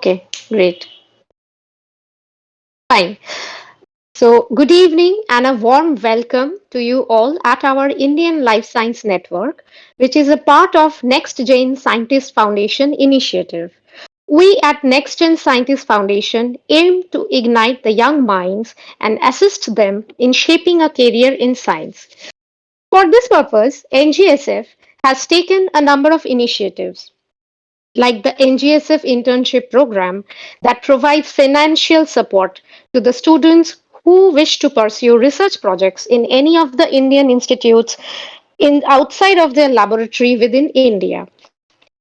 Okay, great. Fine. So, good evening and a warm welcome to you all at our Indian Life Science Network, which is a part of Next Gen Scientist Foundation initiative. We at Next Gen Scientist Foundation aim to ignite the young minds and assist them in shaping a career in science. For this purpose, NGSF has taken a number of initiatives like the NGSF internship program that provides financial support to the students who wish to pursue research projects in any of the Indian institutes in outside of their laboratory within India.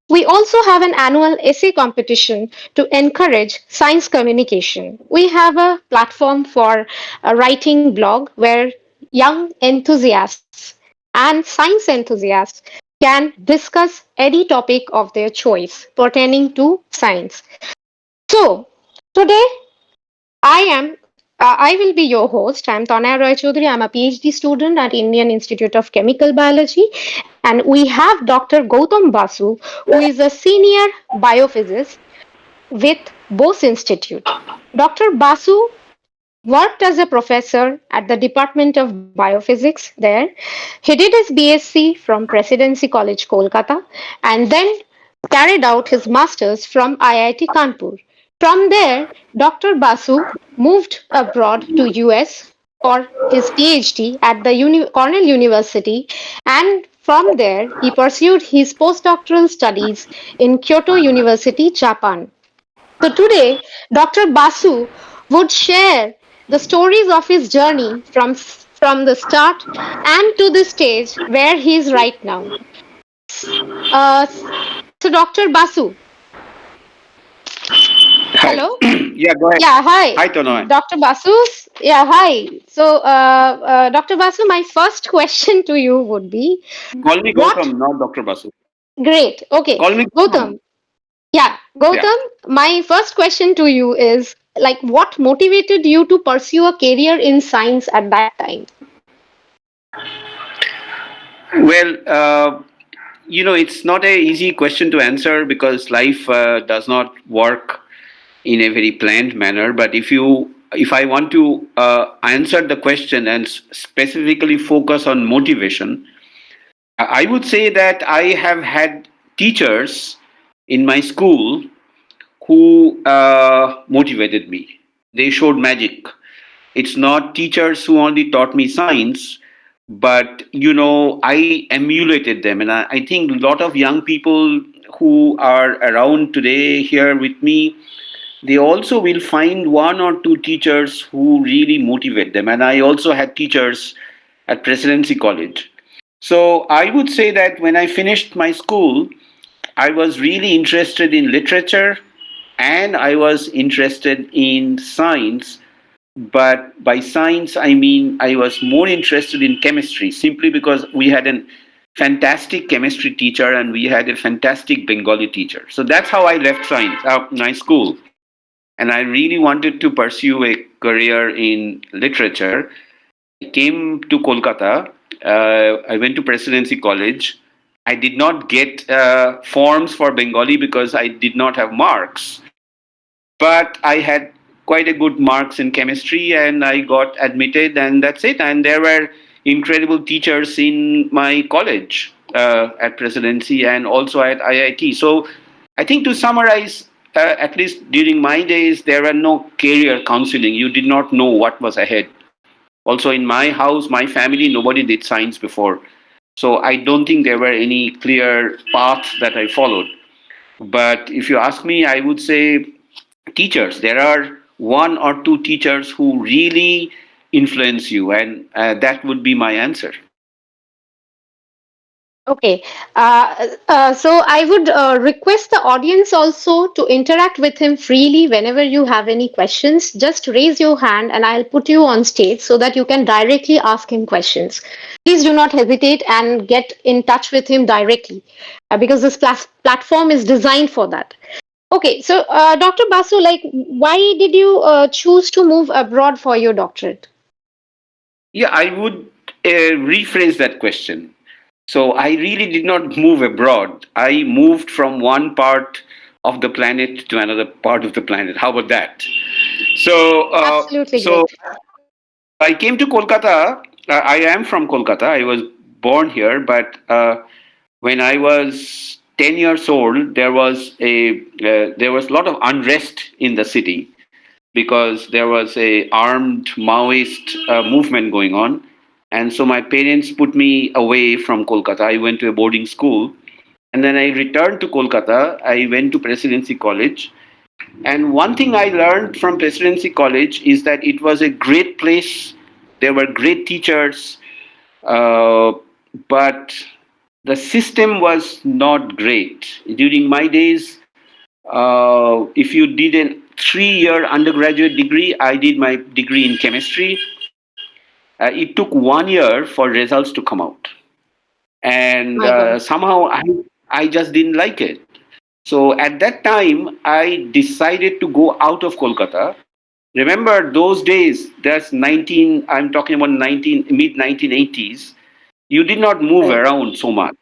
We also have an annual essay competition to encourage science communication. We have a platform for a writing blog where young enthusiasts and science enthusiasts can discuss any topic of their choice pertaining to science. So, today I will be your host. I'm Tanaya Roychowdhury. I'm a PhD student at Indian Institute of Chemical Biology, and we have Dr. Gautam Basu, who is a senior biophysicist with Bose Institute. Dr. Basu worked as a professor at the Department of Biophysics there. He did his BSc from Presidency College, Kolkata, and then carried out his master's from IIT Kanpur. From there, Dr. Basu moved abroad to US for his PhD at the Cornell University, and from there he pursued his postdoctoral studies in Kyoto University, Japan. So today, Dr. Basu would share the stories of his journey from the start and to the stage where he is right now. Uh, so, Dr. Basu, Hi. hello. Yeah, go ahead. Yeah, hi. Hi, Tanaya. Dr. Basu. Yeah, hi. So, Dr. Basu, my first question to you would be Call me what? Gautam, not Dr. Basu. Great. Okay. Call me Gautam. Gautam. Yeah, Yeah. Gautam, my first question to you is like what motivated you to pursue a career in science at that time? Well, it's not a easy question to answer because life does not work in a very planned manner. But if I want to answer the question and specifically focus on motivation, I would say that I have had teachers in my school who motivated me. They showed magic. It's not teachers who only taught me science, but I emulated them. And I think a lot of young people who are around today here with me, they also will find one or two teachers who really motivate them. And I also had teachers at Presidency College. So I would say that when I finished my school, I was really interested in literature and I was interested in science. But by science, I mean I was more interested in chemistry simply because we had a fantastic chemistry teacher and we had a fantastic Bengali teacher. So that's how I left science, my school. And I really wanted to pursue a career in literature. I came to Kolkata. I went to Presidency College. I did not get forms for Bengali because I did not have marks. But I had quite a good marks in chemistry and I got admitted, and that's it. And there were incredible teachers in my college at Presidency and also at IIT. So I think to summarize, at least during my days, there were no career counseling. You did not know what was ahead. Also, in my house, my family, nobody did science before. So I don't think there were any clear paths that I followed. But if you ask me, I would say teachers. There are one or two teachers who really influence you, and that would be my answer. Okay, so I would request the audience also to interact with him freely whenever you have any questions. Just raise your hand and I'll put you on stage so that you can directly ask him questions. Please do not hesitate and get in touch with him directly because this platform is designed for that. Okay, so Dr. Basu, like, why did you choose to move abroad for your doctorate? Yeah, I would rephrase that question. So I really did not move abroad. I moved from one part of the planet to another part of the planet. How about that? So, Absolutely so great. I came to Kolkata. I am from Kolkata. I was born here, but when I was 10 years old, there was a lot of unrest in the city because there was a armed Maoist movement going on, and so my parents put me away from Kolkata. I went to a boarding school, and then I returned to Kolkata. I went to Presidency College, and one thing I learned from Presidency College is that it was a great place. There were great teachers, uh, but the system was not great. During my days, if you did a 3 year undergraduate degree, I did my degree in chemistry. It took 1 year for results to come out. And My God. somehow I just didn't like it. So at that time, I decided to go out of Kolkata. Remember those days, that's 19, I'm talking about mid 1980s. You did not move Right. around so much.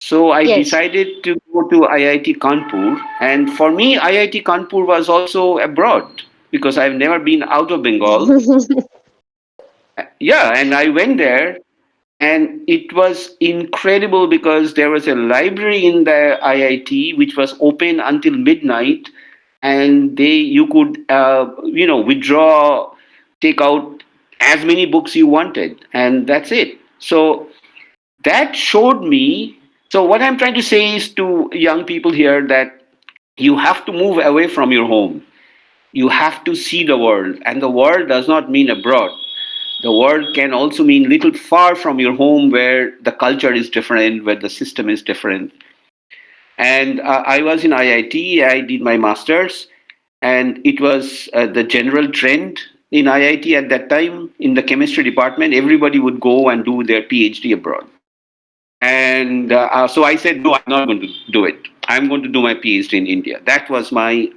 So I Yes. decided to go to IIT Kanpur. And for me, IIT Kanpur was also abroad because I've never been out of Bengal. Yeah, and I went there and it was incredible because there was a library in the IIT which was open until midnight, and they you could withdraw, take out as many books you wanted, and that's it. So that showed me. So what I'm trying to say is to young people here that you have to move away from your home. You have to see the world, and the world does not mean abroad. The world can also mean little far from your home where the culture is different, where the system is different. And I was in IIT, I did my master's, and it was the general trend in IIT at that time in the chemistry department. Everybody would go and do their PhD abroad. And so I said, no, I'm not going to do it. I'm going to do my PhD in India. That was my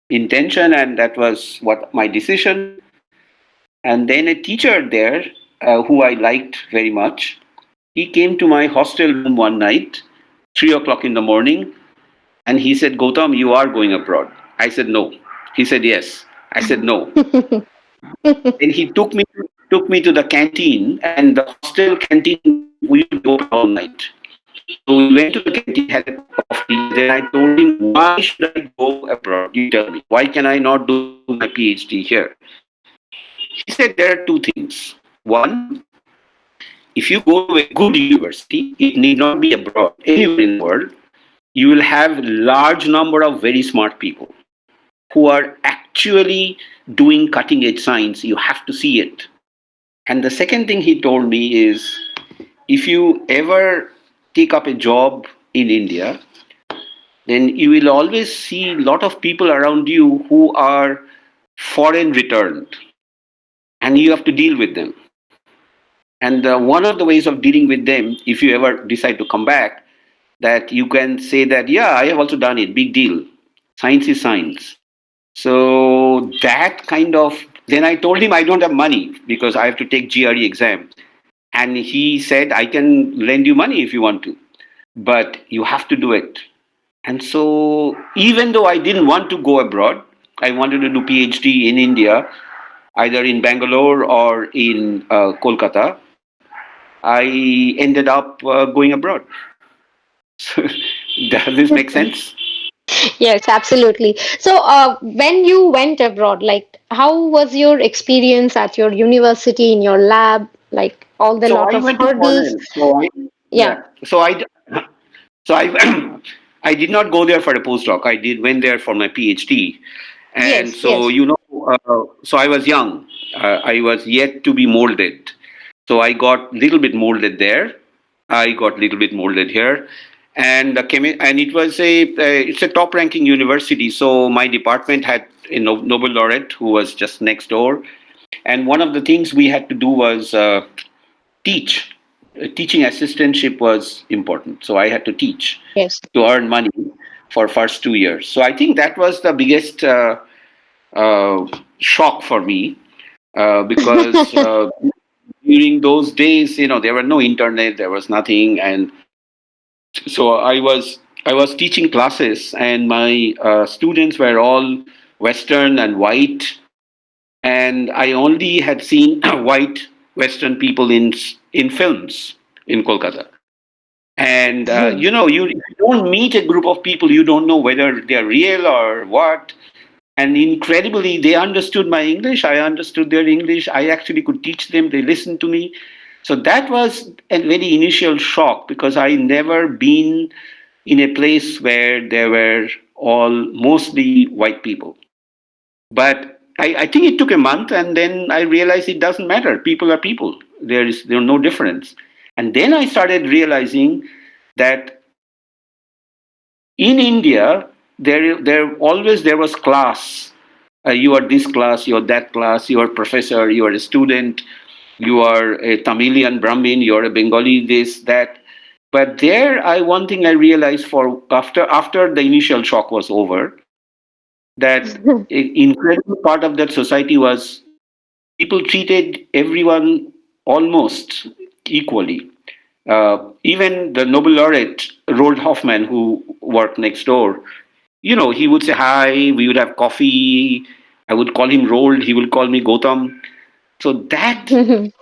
intention, and that was what my decision. And then a teacher there, who I liked very much, he came to my hostel room one night, 3 o'clock in the morning, and he said, Gautam, you are going abroad. I said, no. He said, yes. I said, no. Then he took me to the canteen, and the hostel canteen used to be open all night. So we went to the canteen, had a cup of coffee, and then I told him, why should I go abroad? You tell me. Why can I not do my PhD here? He said there are two things. One, if you go to a good university, it need not be abroad, anywhere in the world, you will have large number of very smart people who are actually doing cutting edge science. You have to see it. And the second thing he told me is if you ever take up a job in India, then you will always see a lot of people around you who are foreign returned, and you have to deal with them. And one of the ways of dealing with them, if you ever decide to come back, that you can say that, yeah, I have also done it, big deal. Science is science. So that kind of, then I told him I don't have money because I have to take GRE exam. And he said, I can lend you money if you want to, but you have to do it. And so even though I didn't want to go abroad, I wanted to do PhD in India, either in Bangalore or in Kolkata. I ended up going abroad. So, does this make sense? Yes, absolutely. So, when you went abroad, like, how was your experience at your university, in your lab, like all the So lot I of went to hurdles? Cornell. So I Yeah. yeah. So I I did not go there for a postdoc. I did went there for my PhD, and Yes, so yes. so I was young. I was yet to be molded. So I got little bit molded there. I got little bit molded here, and and it was it's a top ranking university. So my department had a Nobel laureate who was just next door, and one of the things we had to do was teach. Teaching assistantship was important, so I had to teach Yes. to earn money for first 2 years. So I think that was the biggest shock for me because during those days, there were no internet, there was nothing, and so I was teaching classes, and my students were all Western and white, and I only had seen white Western people in films in Kolkata. And if you don't meet a group of people, you don't know whether they are real or what. And incredibly, they understood my English. I understood their English. I actually could teach them. They listened to me. So that was a very initial shock because I never been in a place where there were all mostly white people. But I think it took a month, and then I realized it doesn't matter. People are people. There's no difference. And then I started realizing that in India, there was class. You are this class, you are that class, you are a professor, you are a student, you are a Tamilian Brahmin, you are a Bengali, this, that. But there, one thing I realized for after the initial shock was over, that an incredible part of that society was people treated everyone almost equally. Even the Nobel laureate Roald Hoffman, who worked next door, he would say hi, we would have coffee. I would call him Roald, he will call me Gautam. So that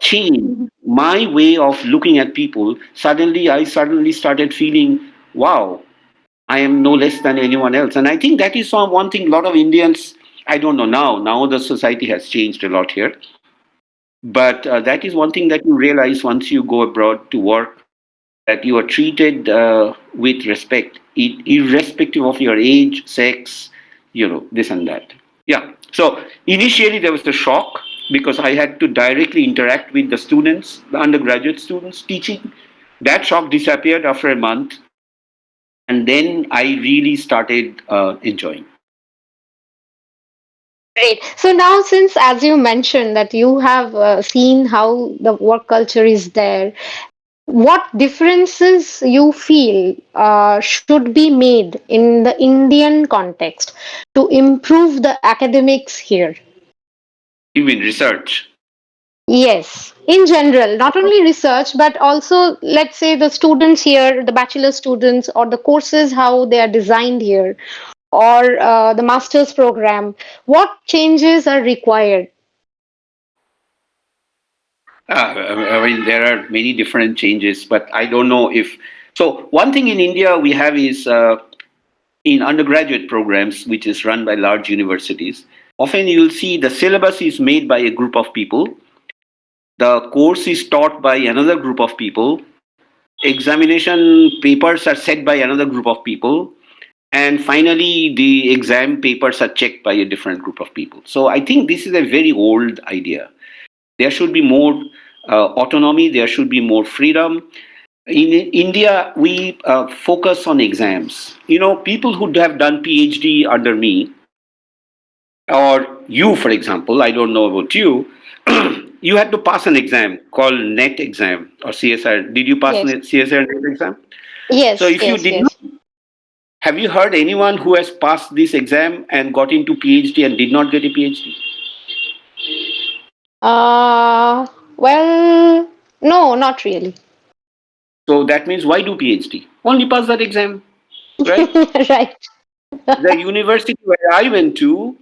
changed my way of looking at people. I suddenly started feeling, wow, I am no less than anyone else. And I think that is one thing a lot of Indians, I don't know now. Now the society has changed a lot here. But that is one thing that you realize once you go abroad to work, that you are treated with respect, irrespective of your age, sex, this and that. Yeah. So initially there was the shock because I had to directly interact with the students, the undergraduate students teaching. That shock disappeared after a month, and then I really started enjoying. Great. So now, since as you mentioned that you have seen how the work culture is there, what differences you feel should be made in the Indian context to improve the academics here? You mean research? Yes, in general, not only research, but also, let's say, the students here, the bachelor students, or the courses, how they are designed here, or the master's program. What changes are required? I mean, there are many different changes, but I don't know if. So, one thing in India we have is in undergraduate programs, which is run by large universities, often you'll see the syllabus is made by a group of people, the course is taught by another group of people, examination papers are set by another group of people, and finally the exam papers are checked by a different group of people. So, I think this is a very old idea. There should be more autonomy, there should be more freedom. In India, we focus on exams. People who have done PhD under me, or you, for example, I don't know about you, you had to pass an exam called NET exam or CSR. Did you pass Yes, an CSR NET exam? So yes, if you yes, did not, yes. have you heard anyone who has passed this exam and got into PhD and did not get a PhD? Uh, well, no, not really. So that means why do PhD? Only pass that exam, right? Right. The university where I went to,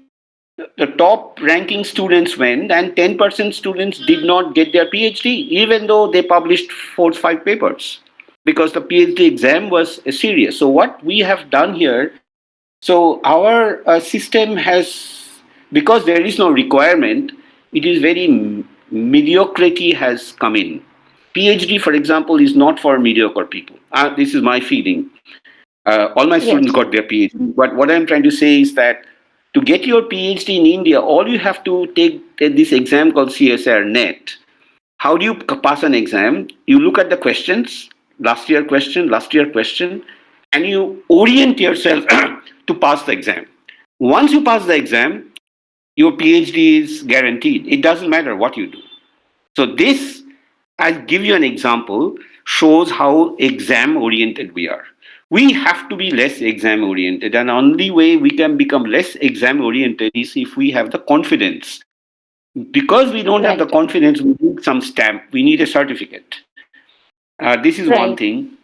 the top ranking students went, and 10% students did not get their PhD, even though they published 4 5 papers, because the PhD exam was serious. So, what we have done here, so our system has, because there is no requirement, it is very mediocrity has come in. PhD, for example, is not for mediocre people. This is my feeling. All my students Yes. got their PhD. But what I'm trying to say is that to get your PhD in India, all you have to take this exam called CSR NET. How do you pass an exam? You look at the questions, last year question, and you orient yourself to pass the exam. Once you pass the exam, your PhD is guaranteed. It doesn't matter what you do. So this, I'll give you an example, shows how exam oriented we are. We have to be less exam oriented, and the only way we can become less exam oriented is if we have the confidence. Because we don't have the Right. confidence, we need some stamp, we need a certificate. This is one Right. thing.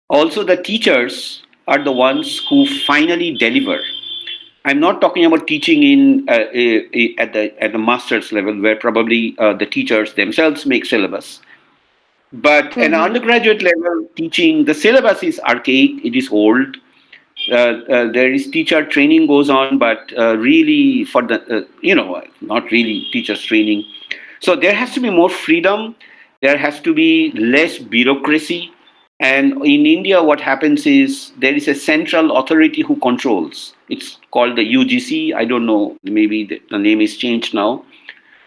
Also, the teachers. are the ones who finally deliver. I'm not talking about teaching in at the master's level, where probably the teachers themselves make syllabus. But an Mm-hmm. undergraduate level teaching, the syllabus is archaic. It is old. There is teacher training goes on, but really for the not really teachers training. So there has to be more freedom. There has to be less bureaucracy. And in India, what happens is there is a central authority who controls. It's called the UGC. I don't know. Maybe the name is changed now.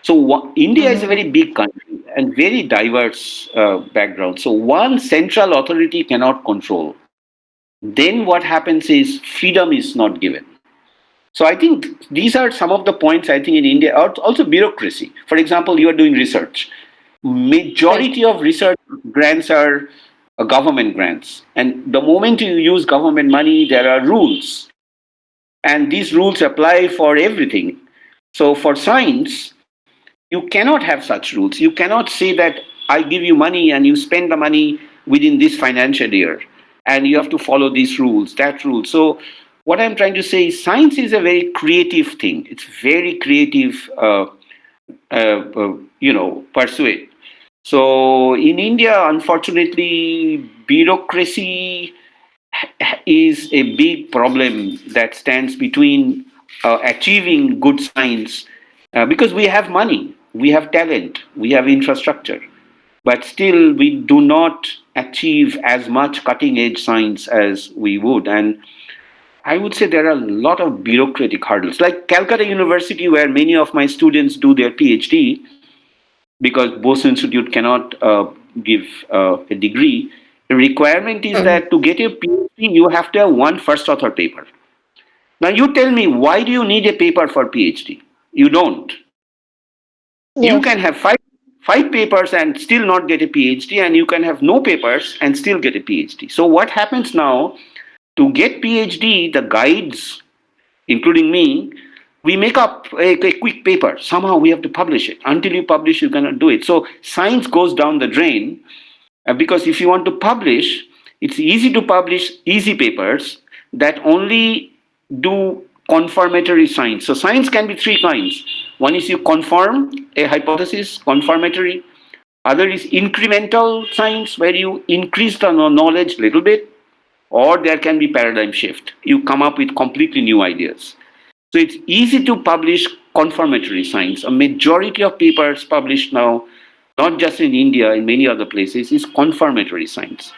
So India is a very Mm-hmm. big country and very diverse background. So one central authority cannot control. Then what happens is freedom is not given. So I think these are some of the points I think in India. Also bureaucracy. For example, you are doing research. Right. Majority of research grants are government grants, and the moment you use government money, there are rules, and these rules apply for everything. So for science, you cannot have such rules. You cannot say that I give you money and you spend the money within this financial year and you have to follow these rules, that rule. So what I'm trying to say is science is a very creative thing. It's very creative, pursuit. So in India, unfortunately, bureaucracy is a big problem that stands between achieving good science because we have money, we have talent, we have infrastructure, but still we do not achieve as much cutting edge science as we would. And I would say there are a lot of bureaucratic hurdles, like Calcutta University, where many of my students do their PhD because Bose Institute cannot give a degree. The requirement is Mm-hmm. that to get a PhD, you have to have one first author paper. Now, you tell me, why do you need a paper for PhD? You don't. You can Yes. have five papers and still not get a PhD, and you can have no papers and still get a PhD. So, what happens now to get PhD? The guides, including me, we make up a quick paper. Somehow we have to publish it. Until you publish, you cannot do it. So science goes down the drain because if you want to publish, it's easy to publish easy papers that only do confirmatory science. So science can be three kinds. One is you confirm a hypothesis, confirmatory. Other is incremental science, where you increase the knowledge a little bit, or there can be paradigm shift. You come up with completely new ideas. So it's easy to publish confirmatory science. A majority of papers published now, not just in India, in many other places, is confirmatory science.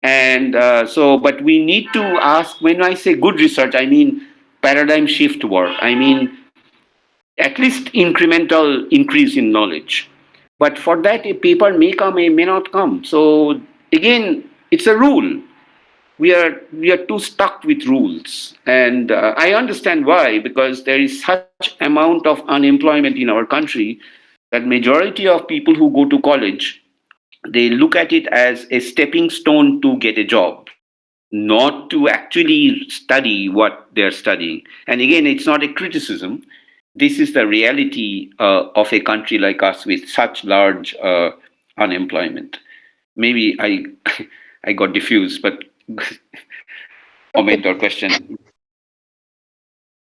And but we need to ask, when I say good research, I mean paradigm shift work. I mean at least incremental increase in knowledge. But for that, a paper may come, may not come. So again, it's a rule. We are too stuck with rules, and I understand why, because there is such amount of unemployment in our country that majority of people who go to college, they look at it as a stepping stone to get a job, not to actually study what they're studying. And again, it's not a criticism. This is the reality of a country like us with such large unemployment. Maybe I I got diffused, but comment or question.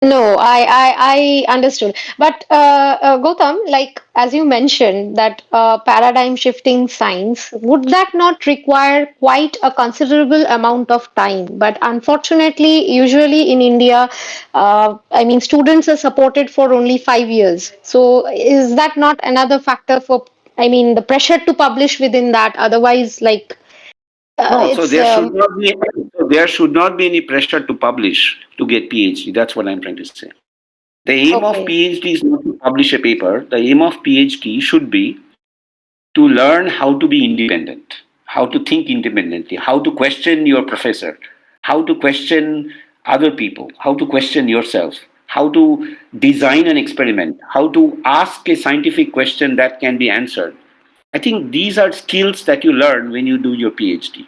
No, I understood. But Gautam, like as you mentioned, that paradigm shifting science, would that not require quite a considerable amount of time? But unfortunately, usually in India, I mean, students are supported for only 5 years. So is that not another factor for, I mean, the pressure to publish within that? Otherwise, like No, so it's there should not be any pressure to publish to get PhD. That's what I'm trying to say. The aim of okay, PhD is not to publish a paper. The aim of PhD should be to learn how to be independent, how to think independently, how to question your professor, how to question other people, how to question yourself, how to design an experiment, how to ask a scientific question that can be answered. I think these are skills that you learn when you do your PhD.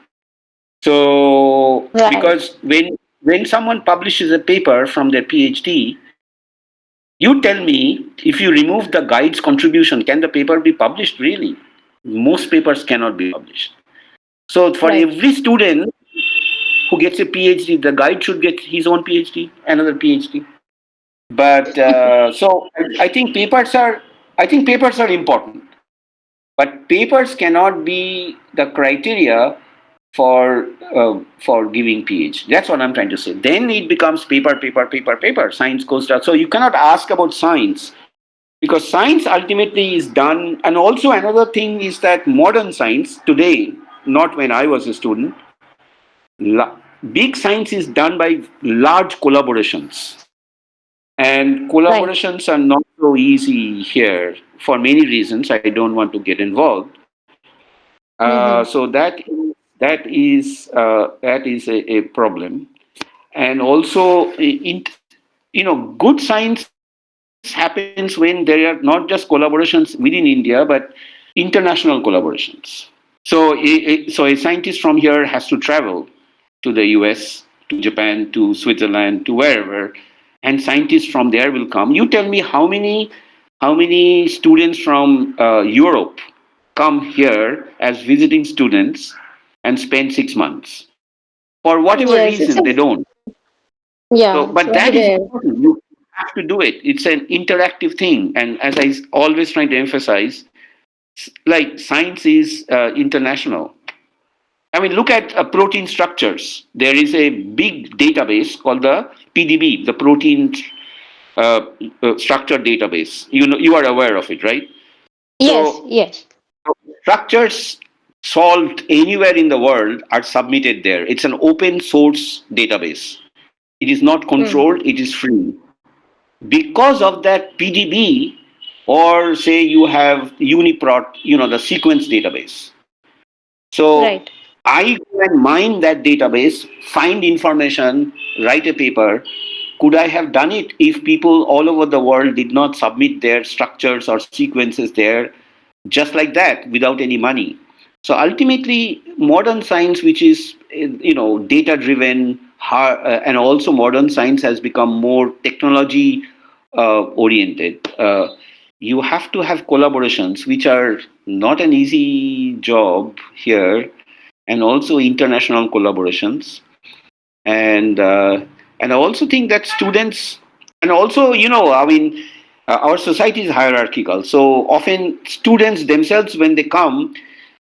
So, right, because when someone publishes a paper from their PhD, you tell me, if you remove the guide's contribution, can the paper be published really? Most papers cannot be published. So for right. every student who gets a PhD, the guide should get his own PhD, another PhD. But so I think papers are important, but papers cannot be the criteria for giving PhD. That's what I'm trying to say. Then it becomes paper, paper, paper, paper. Science goes down. So you cannot ask about science because science ultimately is done. And also another thing is that modern science today, not when I was a student, big science is done by large collaborations. And Right. collaborations are not so easy here for many reasons. I don't want to get involved. Mm-hmm. So that is a problem. And also, good science happens when there are not just collaborations within India, but international collaborations. So a scientist from here has to travel to the US, to Japan, to Switzerland, to wherever, and scientists from there will come. You tell me how many students from Europe come here as visiting students and spend 6 months. For whatever Yes, it's reason, a they don't. So, yeah, it's but very that is rare. important. You have to do it. It's an interactive thing, and as always trying to emphasize, like science is international. I mean, look at protein structures. There is a big database called the PDB, the protein structure database. You are aware of it, right? Yes, So yes. structures solved anywhere in the world are submitted there. It's an open source database. It is not Mm. controlled. It is free. Because of that PDB, or say you have UniProt, the sequence database. So Right. I go and mine that database, find information, write a paper. Could I have done it if people all over the world did not submit their structures or sequences there just like that without any money? So ultimately, modern science, which is data driven, and also modern science has become more technology oriented. You have to have collaborations, which are not an easy job here, and also international collaborations. And uh, and I also think that students, and also I mean, our society is hierarchical, so often students themselves, when they come,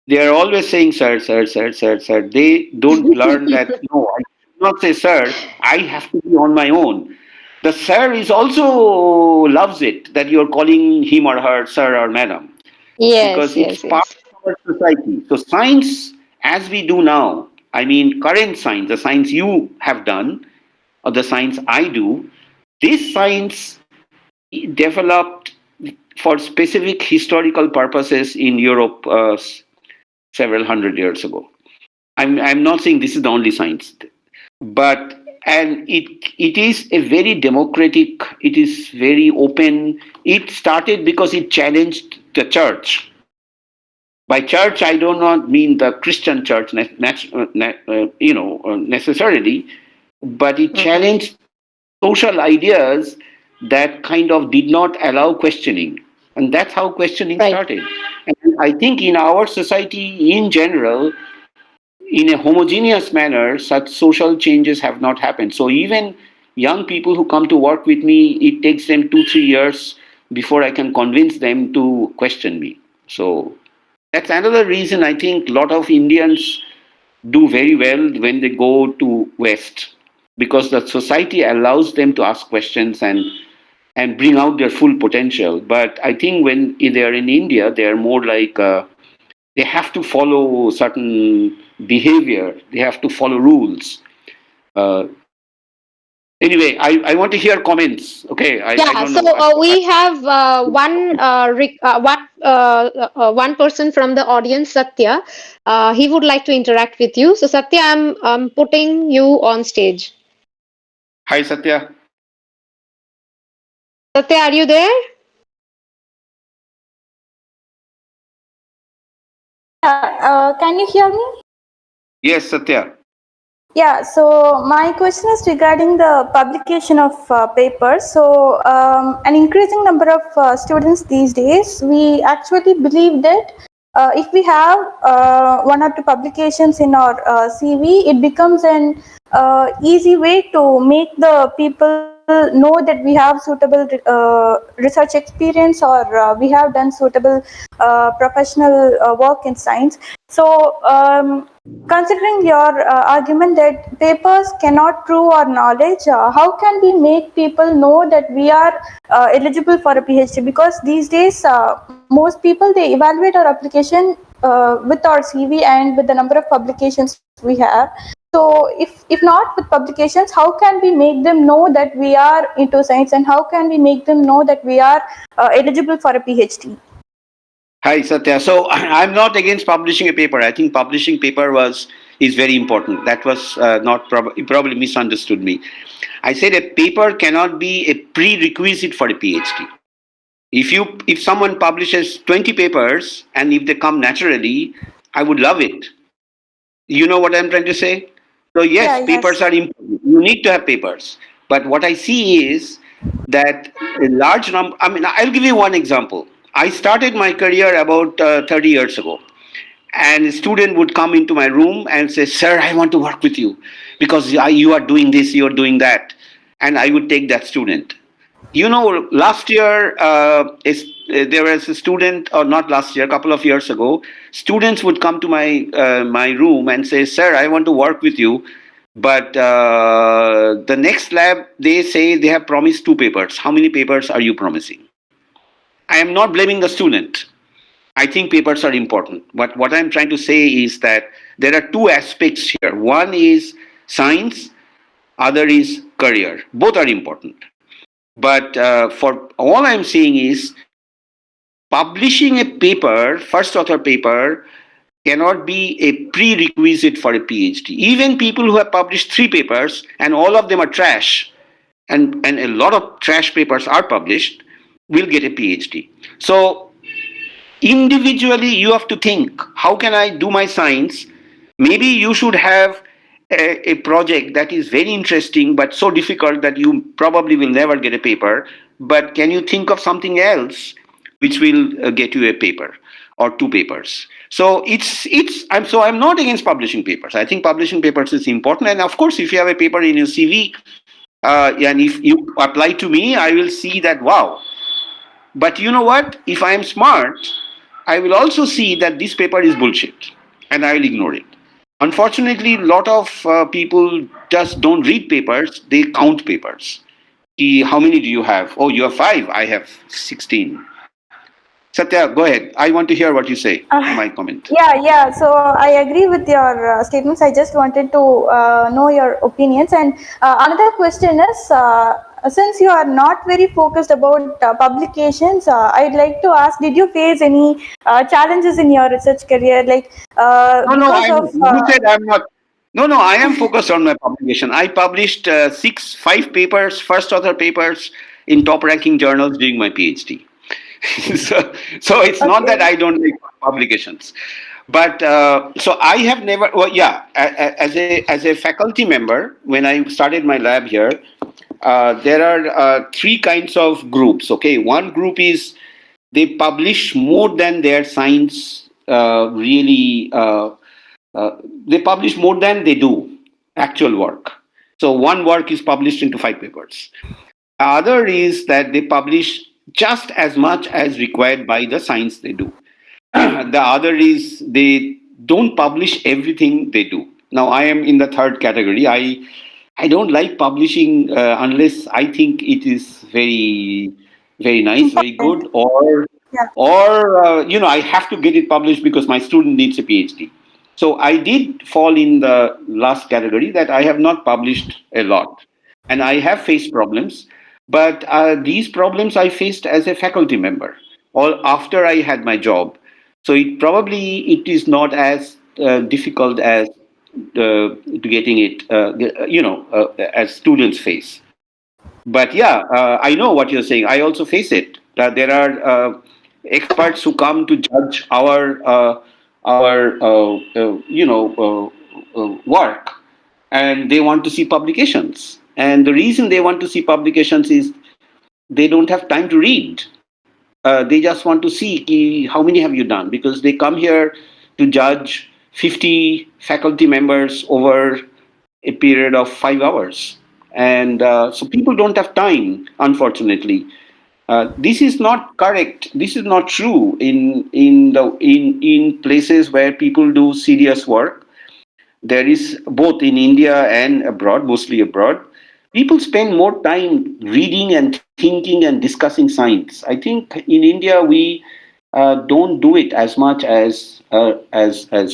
they are always saying sir, sir, sir, sir, sir. They don't learn that no, I should not say sir, I have to be on my own. The sir is also loves it that you're calling him or her sir or madam, Yes, because it's yes, part yes. of our society. So science, as we do now, I mean current science, the science you have done, or the science I do, this science developed for specific historical purposes in Europe several hundred years ago. I'm not saying this is the only science, but and it is a very democratic, it is very open. It started because it challenged the church. By church, I do not mean the Christian church, necessarily, but it Mm-hmm. challenged social ideas that kind of did not allow questioning. And that's how questioning Right. started. And I think in our society in general, in a homogeneous manner, such social changes have not happened. So even young people who come to work with me, it takes them 2-3 years before I can convince them to question me. So that's another reason I think a lot of Indians do very well when they go to West, because the society allows them to ask questions and bring out their full potential. But I think when they are in India, they are more like they have to follow certain behavior. They have to follow rules. Uh, anyway, I want to hear comments. Okay, I Yeah, don't so know. we have one person from the audience, Satya. He would like to interact with you. So, Satya, I'm putting you on stage. Hi, Satya. Satya, are you there? Yeah, can you hear me? Yes, Satya. Yeah, so my question is regarding the publication of papers. So, an increasing number of students these days, we actually believe that if we have one or two publications in our CV, it becomes an easy way to make the people know that we have suitable research experience, or we have done suitable professional work in science. So, considering your argument that papers cannot prove our knowledge, how can we make people know that we are eligible for a PhD? Because these days, most people, they evaluate our application with our CV and with the number of publications we have. So, if not with publications, how can we make them know that we are into science, and how can we make them know that we are eligible for a PhD? Hi, Satya. So I'm not against publishing a paper. I think publishing paper is very important. That was not you probably misunderstood me. I said a paper cannot be a prerequisite for a PhD. If someone publishes 20 papers and if they come naturally, I would love it. You know what I'm trying to say? So yes, Yeah, papers yes. are important. You need to have papers. But what I see is that a large number. I mean, I'll give you one example. I started my career about 30 years ago, and a student would come into my room and say, "Sir, I want to work with you because you are doing this, you are doing that," and I would take that student. You know, last year there was a student, or not last year, a couple of years ago. Students would come to my room and say, "Sir, I want to work with you, but the next lab they say they have promised two papers. How many papers are you promising?" I am not blaming the student. I think papers are important. But what I'm trying to say is that there are two aspects here. One is science, other is career. Both are important. But for all I'm saying is publishing a paper, first author paper, cannot be a prerequisite for a PhD. Even people who have published three papers and all of them are trash, and a lot of trash papers are published, will get a PhD. So individually you have to think, how can I do my science? Maybe you should have a project that is very interesting but so difficult that you probably will never get a paper, but can you think of something else which will get you a paper or two papers? So I'm not against publishing papers. I think publishing papers is important, and of course if you have a paper in your CV, and if you apply to me, I will see that, wow. But you know what? If I am smart, I will also see that this paper is bullshit and I will ignore it. Unfortunately, a lot of people just don't read papers, they count papers. How many do you have? Oh, you have five, I have 16. Satya, go ahead. I want to hear what you say, my comment. Yeah. So I agree with your statements. I just wanted to know your opinions. And another question is, since you are not very focused about publications, I'd like to ask: did you face any challenges in your research career, like No, no, because of? you said I'm not. No, no, I am focused on my publication. I published five papers, first author papers in top ranking journals during my PhD. so, so it's not that Okay. I don't make publications, but so I have never. Well, yeah, as a faculty member, when I started my lab here, there are three kinds of groups. Okay, one group is they publish more than their science really. They publish more than they do actual work. So one work is published into five papers. Other is that they publish just as much as required by the science they do. The other is they don't publish everything they do. Now I am in the third category. I don't like publishing unless I think it is very nice, very good, Important. Yeah. or I have to get it published because my student needs a PhD. So I did fall in the last category, that I have not published a lot, and I have faced problems. But these problems I faced as a faculty member, or after I had my job. So it is not as difficult as getting it, as students face. But yeah, I know what you're saying. I also face it. There are experts who come to judge our work, and they want to see publications. And the reason they want to see publications is they don't have time to read. They just want to see how many have you done, because they come here to judge 50 faculty members over a period of 5 hours. And so people don't have time, unfortunately. This is not correct. This is not true in places where people do serious work. There is both in India and abroad, mostly abroad. People spend more time reading and thinking and discussing science. I think in India we don't do it as much as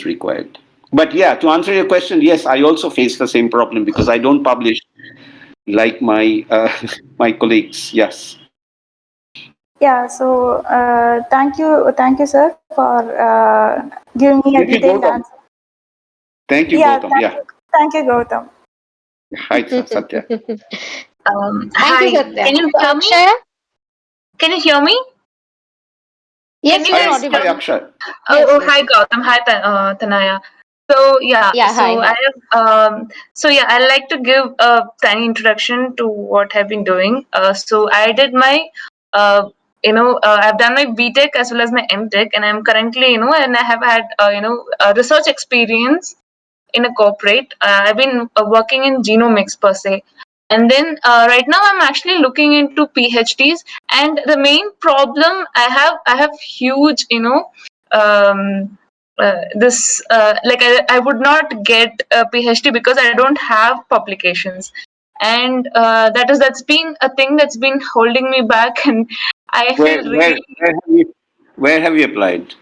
required. But yeah, to answer your question, yes, I also face the same problem because I don't publish like my my colleagues. Yes. Yeah, so thank you, sir, for giving me a Thank you, detailed Gautam. answer. Thank you, Yeah, Gautam. Yeah. thank you, Gautam. Hi, Satya. Thank you, Hi, Satya. can you So, hear me? Akshaya? Can you hear me? Can Yes, you you are guys hear Hi, audible. me? Akshay. Yes, Hi yes. Gautam, hi Tanaya. So yeah, Yeah, hi, hi. I'd like to give a tiny introduction to what I've been doing. So I did my, I've done my BTech as well as my MTech, and I'm currently, and I have had, research experience in a corporate. I've been working in genomics per se. And then right now I'm actually looking into PhDs. And the main problem I have huge, this like I would not get a PhD because I don't have publications, and that's been a thing that's been holding me back, and I Where feel where really where have you applied?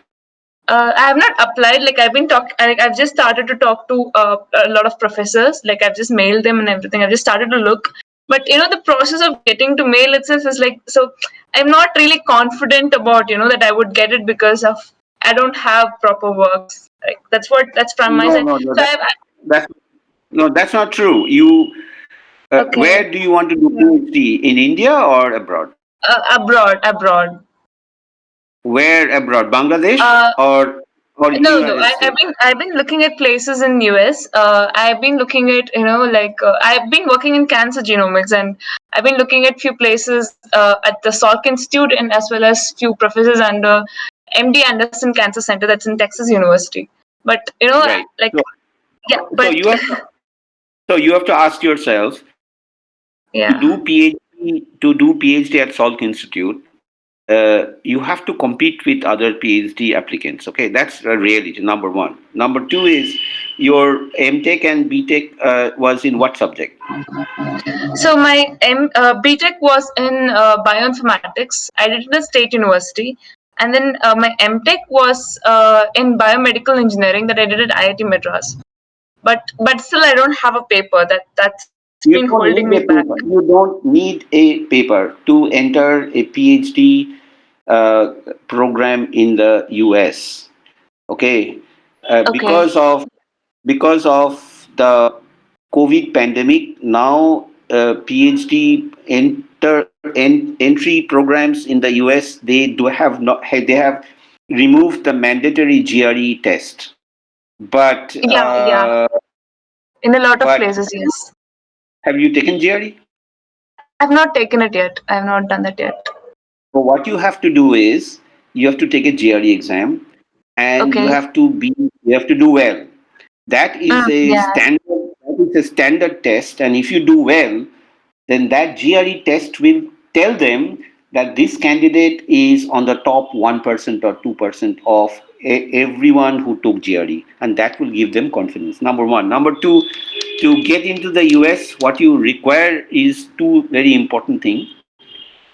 I have not applied. Like I've just started to talk to a lot of professors. Like I've just mailed them and everything. I've just started to look. But the process of getting to mail itself is like so. I'm not really confident about that I would get it because of I don't have proper works. Like that's from my No, side. no, no. So That's no, that's not true. You okay, where do you want to do PhD, in India or abroad? abroad. Where abroad? Bangladesh Uh, or No, no. United States? I've been looking at places in US. I've been looking at I've been working in cancer genomics, and I've been looking at few places at the Salk Institute and as well as few professors under MD Anderson Cancer Center that's in Texas University. But Right. like So, yeah, so but you have to ask yourself, yeah. to do PhD at Salk Institute, you have to compete with other PhD applicants. Okay, that's a reality. Number one. Number two is your MTech and BTech was in what subject? So my BTech was in bioinformatics. I did it at State University, and then my MTech was in biomedical engineering that I did at IIT Madras. But still, I don't have a paper that's been You holding me don't back. need a paper. You don't need a paper to enter a PhD uh, program in the US. Okay, Okay. because of the COVID pandemic, now entry programs in the US, they do have not they have removed the mandatory GRE test. But Yeah. In a lot of but places, yes. have you taken GRE? I have not taken it yet. I have not done that yet. So what you have to do is you have to take a GRE exam, and Okay. you have to do well. That is a Yeah. standard test, and if you do well, then that GRE test will tell them that this candidate is on the top 1% or 2% of everyone who took GRE, and that will give them confidence. Number one. Number two, to get into the US, what you require is two very important things.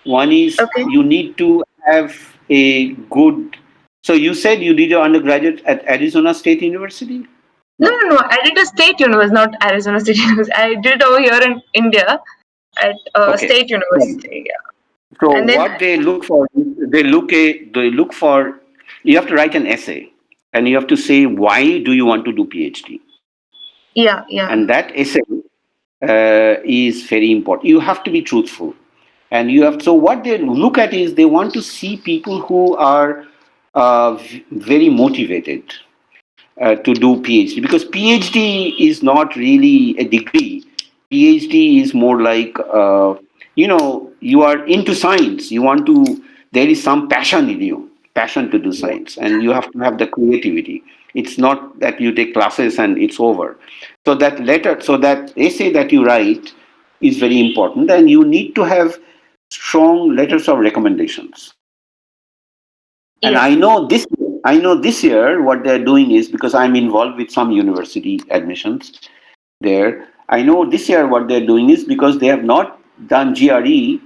One is Okay. you need to have a good. So you said you did your undergraduate at Arizona State University? No, No. no, no. I did a state university, not Arizona State University. I did it over here in India at Okay. State University. Yeah. So And then what they look for, they look for. You have to write an essay, and you have to say why do you want to do PhD, yeah. and that essay is very important. You have to be truthful, and you have. So what they look at is they want to see people who are very motivated to do PhD, because PhD is not really a degree. PhD is more like you are into science. You want to. there is some passion in you, passion to do science, and you have to have the creativity. It's not that you take classes and it's over. So that essay that you write is very important, and you need to have strong letters of recommendations. And Yeah. I know this year what they're doing is, because I'm involved with some university admissions there. I know this year what they're doing is, because they have not done GRE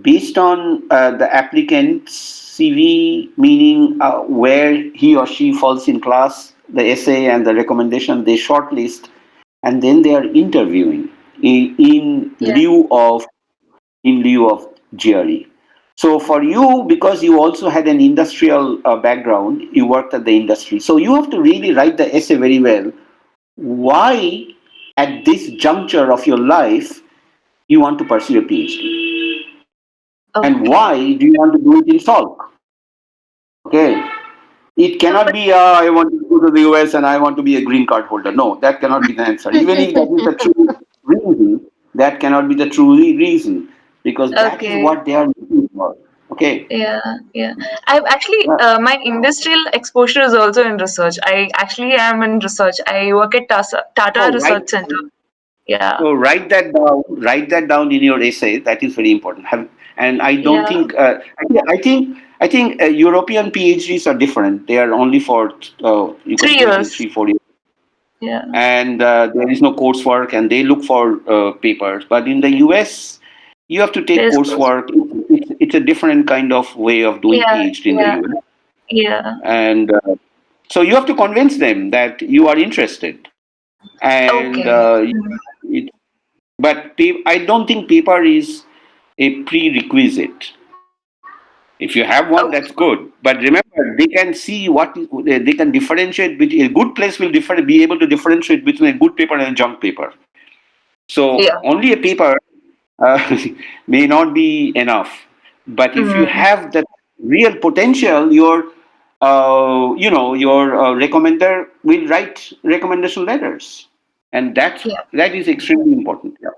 based on the applicant's CV, meaning where he or she falls in class, the essay and the recommendation, they shortlist, and then they are interviewing Yeah. in lieu of GRE. So for you, because you also had an industrial background, you worked at the industry. So you have to really write the essay very well. Why, at this juncture of your life, you want to pursue a PhD, and Okay. why do you want to do it in Salk? Okay, it So, cannot but be I want to go to the US and I want to be a green card holder. No, that cannot be the answer. Even if that is the true reason, that cannot be the true reason, because that is okay. what they are looking for. Okay. Yeah, yeah. I've actually my industrial exposure is also in research. I actually am in research. I work at Tata So Research Center. Yeah, So write that down. Write that down in your essay. That is very important. And I don't yeah. think. I think European PhDs are different. They are only for you can Three do it in years. 3 4 years, Yeah, and there is no coursework, and they look for papers. But in the US, you have to take there's course. coursework. It's a different kind of way of doing Yeah, PhD in the yeah, US, yeah. and so you have to convince them that you are interested, and Okay. it, but I don't think paper is a prerequisite. If you have one, that's Okay. good. But remember, they can see they can differentiate between a good place will be able to differentiate between a good paper and a junk paper. So Yeah. only a paper uh, may not be enough. But if you Mm, have that real potential, your recommender will write recommendation letters, and yeah, that is extremely important. Yeah.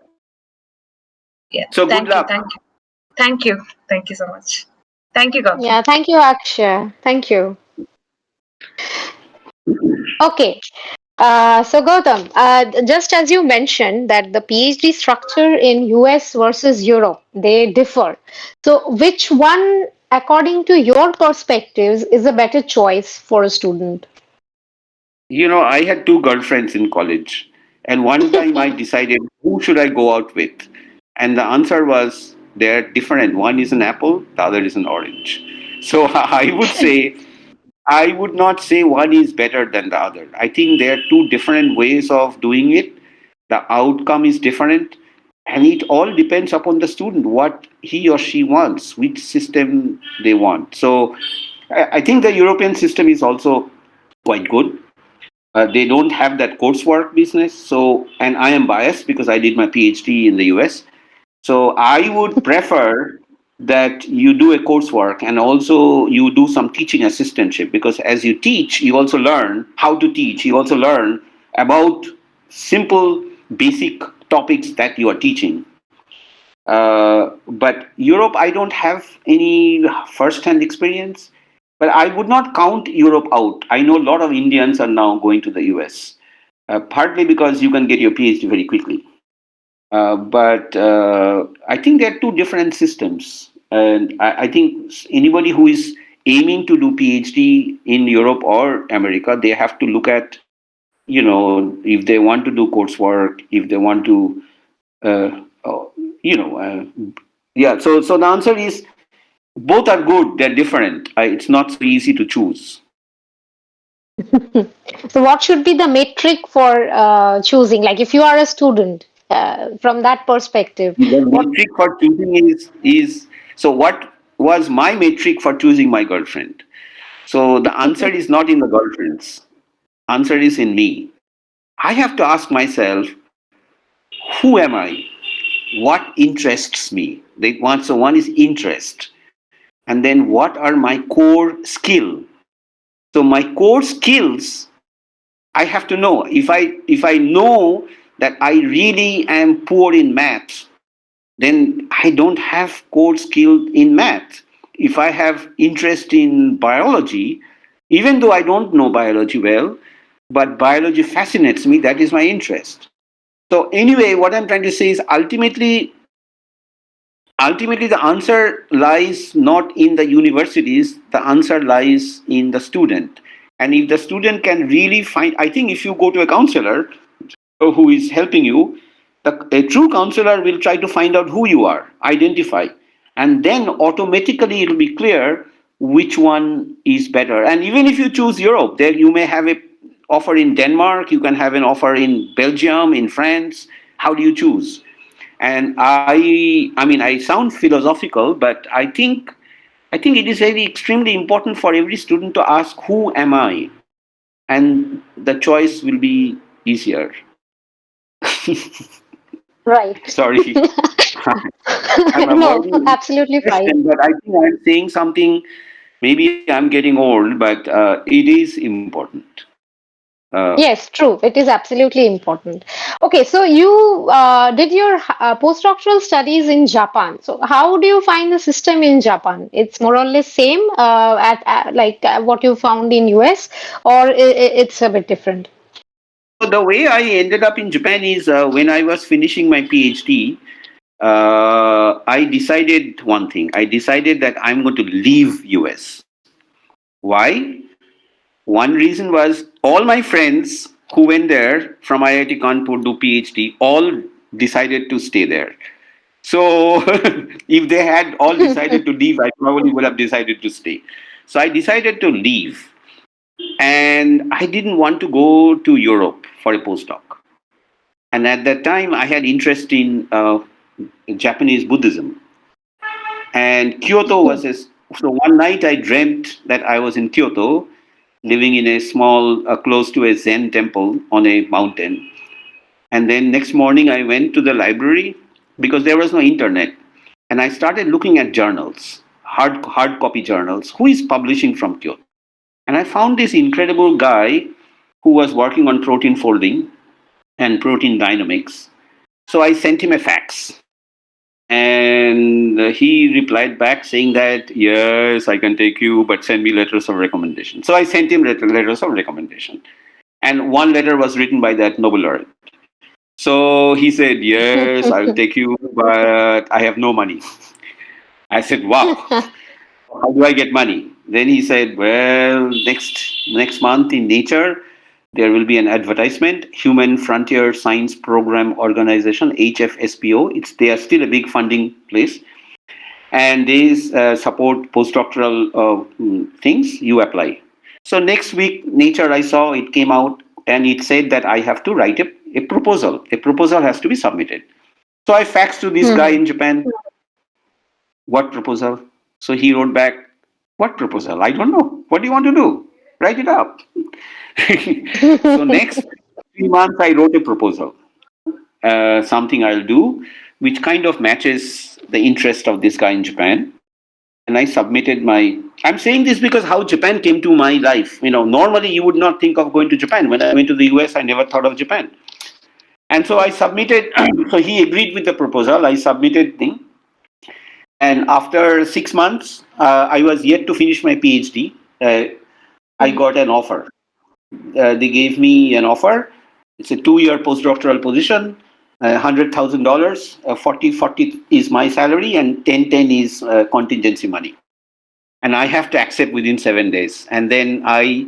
yeah. So good Thank you, luck. thank you, thank you, thank you so much. Thank you, Gautam. Yeah, thank you, Akshay. Thank you. Okay. So Gautam, just as you mentioned that the PhD structure in US versus Europe, they differ. So which one, according to your perspectives, is a better choice for a student? I had two girlfriends in college, and one time I decided who should I go out with, and the answer was they're different. One is an apple, the other is an orange. So I would not say one is better than the other. I think there are two different ways of doing it. The outcome is different, and it all depends upon the student what he or she wants, which system they want. So I think the European system is also quite good. They don't have that coursework business. So, and I am biased because I did my PhD in the US. So, I would prefer that you do a coursework and also you do some teaching assistantship, because as you teach, you also learn how to teach. You also learn about simple, basic topics that you are teaching. But Europe, I don't have any first-hand experience, but I would not count Europe out. I know a lot of Indians are now going to the US, partly because you can get your PhD very quickly. But I think there are two different systems, and I think anybody who is aiming to do PhD in Europe or America, they have to look at, if they want to do coursework, if they want to, uh, uh, you know, uh, yeah. So the answer is both are good. They're different. It's not so easy to choose. So what should be the metric for choosing? Like if you are a student, from that perspective, The what? metric for choosing is so. What was my metric for choosing my girlfriend? So the answer is not in the girlfriends. Answer is in me. I have to ask myself, who am I? What interests me? So one is interest, and then what are my core skill? So my core skills, I have to know. If I know that I really am poor in math, then I don't have core skill in math. if I have interest in biology, even though I don't know biology well, but biology fascinates me, that is my interest. So anyway, what I'm trying to say is ultimately the answer lies not in the universities, the answer lies in the student. And if the student can really find, I think if you go to a counselor who is helping you, a true counselor will try to find out who you are, identify, and then automatically it will be clear which one is better. And even if you choose Europe, there you may have a offer in Denmark, you can have an offer in Belgium, in France. How do you choose? And I mean, I sound philosophical, but I think it is very extremely important for every student to ask, who am I? And the choice will be easier. Right. Sorry, I'm No, avoiding absolutely the fine. question, but I think I'm saying something. Maybe I'm getting old, but it is important. Uh, Yes, true. It is absolutely important. Okay, so you did your postdoctoral studies in Japan. So how do you find the system in Japan? It's more or less same at what you found in US, or it's a bit different? so the way I ended up in Japan is when I was finishing my PhD, I decided one thing. I decided that I'm going to leave US. Why? One reason was all my friends who went there from IIT Kanpur do PhD all decided to stay there. So if they had all decided to leave, I probably would have decided to stay. So I decided to leave, and I didn't want to go to Europe for a postdoc. And at that time, I had interest in Japanese Buddhism, and Kyoto was a. So one night I dreamt that I was in Kyoto, living in a small, close to a Zen temple on a mountain. And then next morning I went to the library because there was no internet, and I started looking at journals, hard copy journals. Who is publishing from Kyoto? And I found this incredible guy who was working on protein folding and protein dynamics. So I sent him a fax, and he replied back saying that yes, I can take you, but send me letters of recommendation. So I sent him letters of recommendation, and one letter was written by that Nobel laureate. So he said, yes, I'll take you, but I have no money. I said, wow, how do I get money? Then he said, well, next month in Nature, there will be an advertisement, Human Frontier Science Program Organization, HFSPO. They are still a big funding place, and they support postdoctoral things. You apply. So next week, Nature, I saw it came out, and it said that I have to write a proposal. A proposal has to be submitted. So I faxed to this guy Hmm. in Japan, what proposal? So he wrote back, what proposal? I don't know. What do you want to do? Write it up. So next 3 months, I wrote a proposal, something I'll do, which kind of matches the interest of this guy in Japan. And I submitted my. I'm saying this because how Japan came to my life. Normally you would not think of going to Japan. When I went to the US, I never thought of Japan. And so I submitted. So he agreed with the proposal. I submitted thing. And after 6 months, I was yet to finish my PhD. I got an offer. They gave me an offer. It's a 2-year postdoctoral position, $100,000. 40 is my salary, and 10 is contingency money. And I have to accept within 7 days. And then I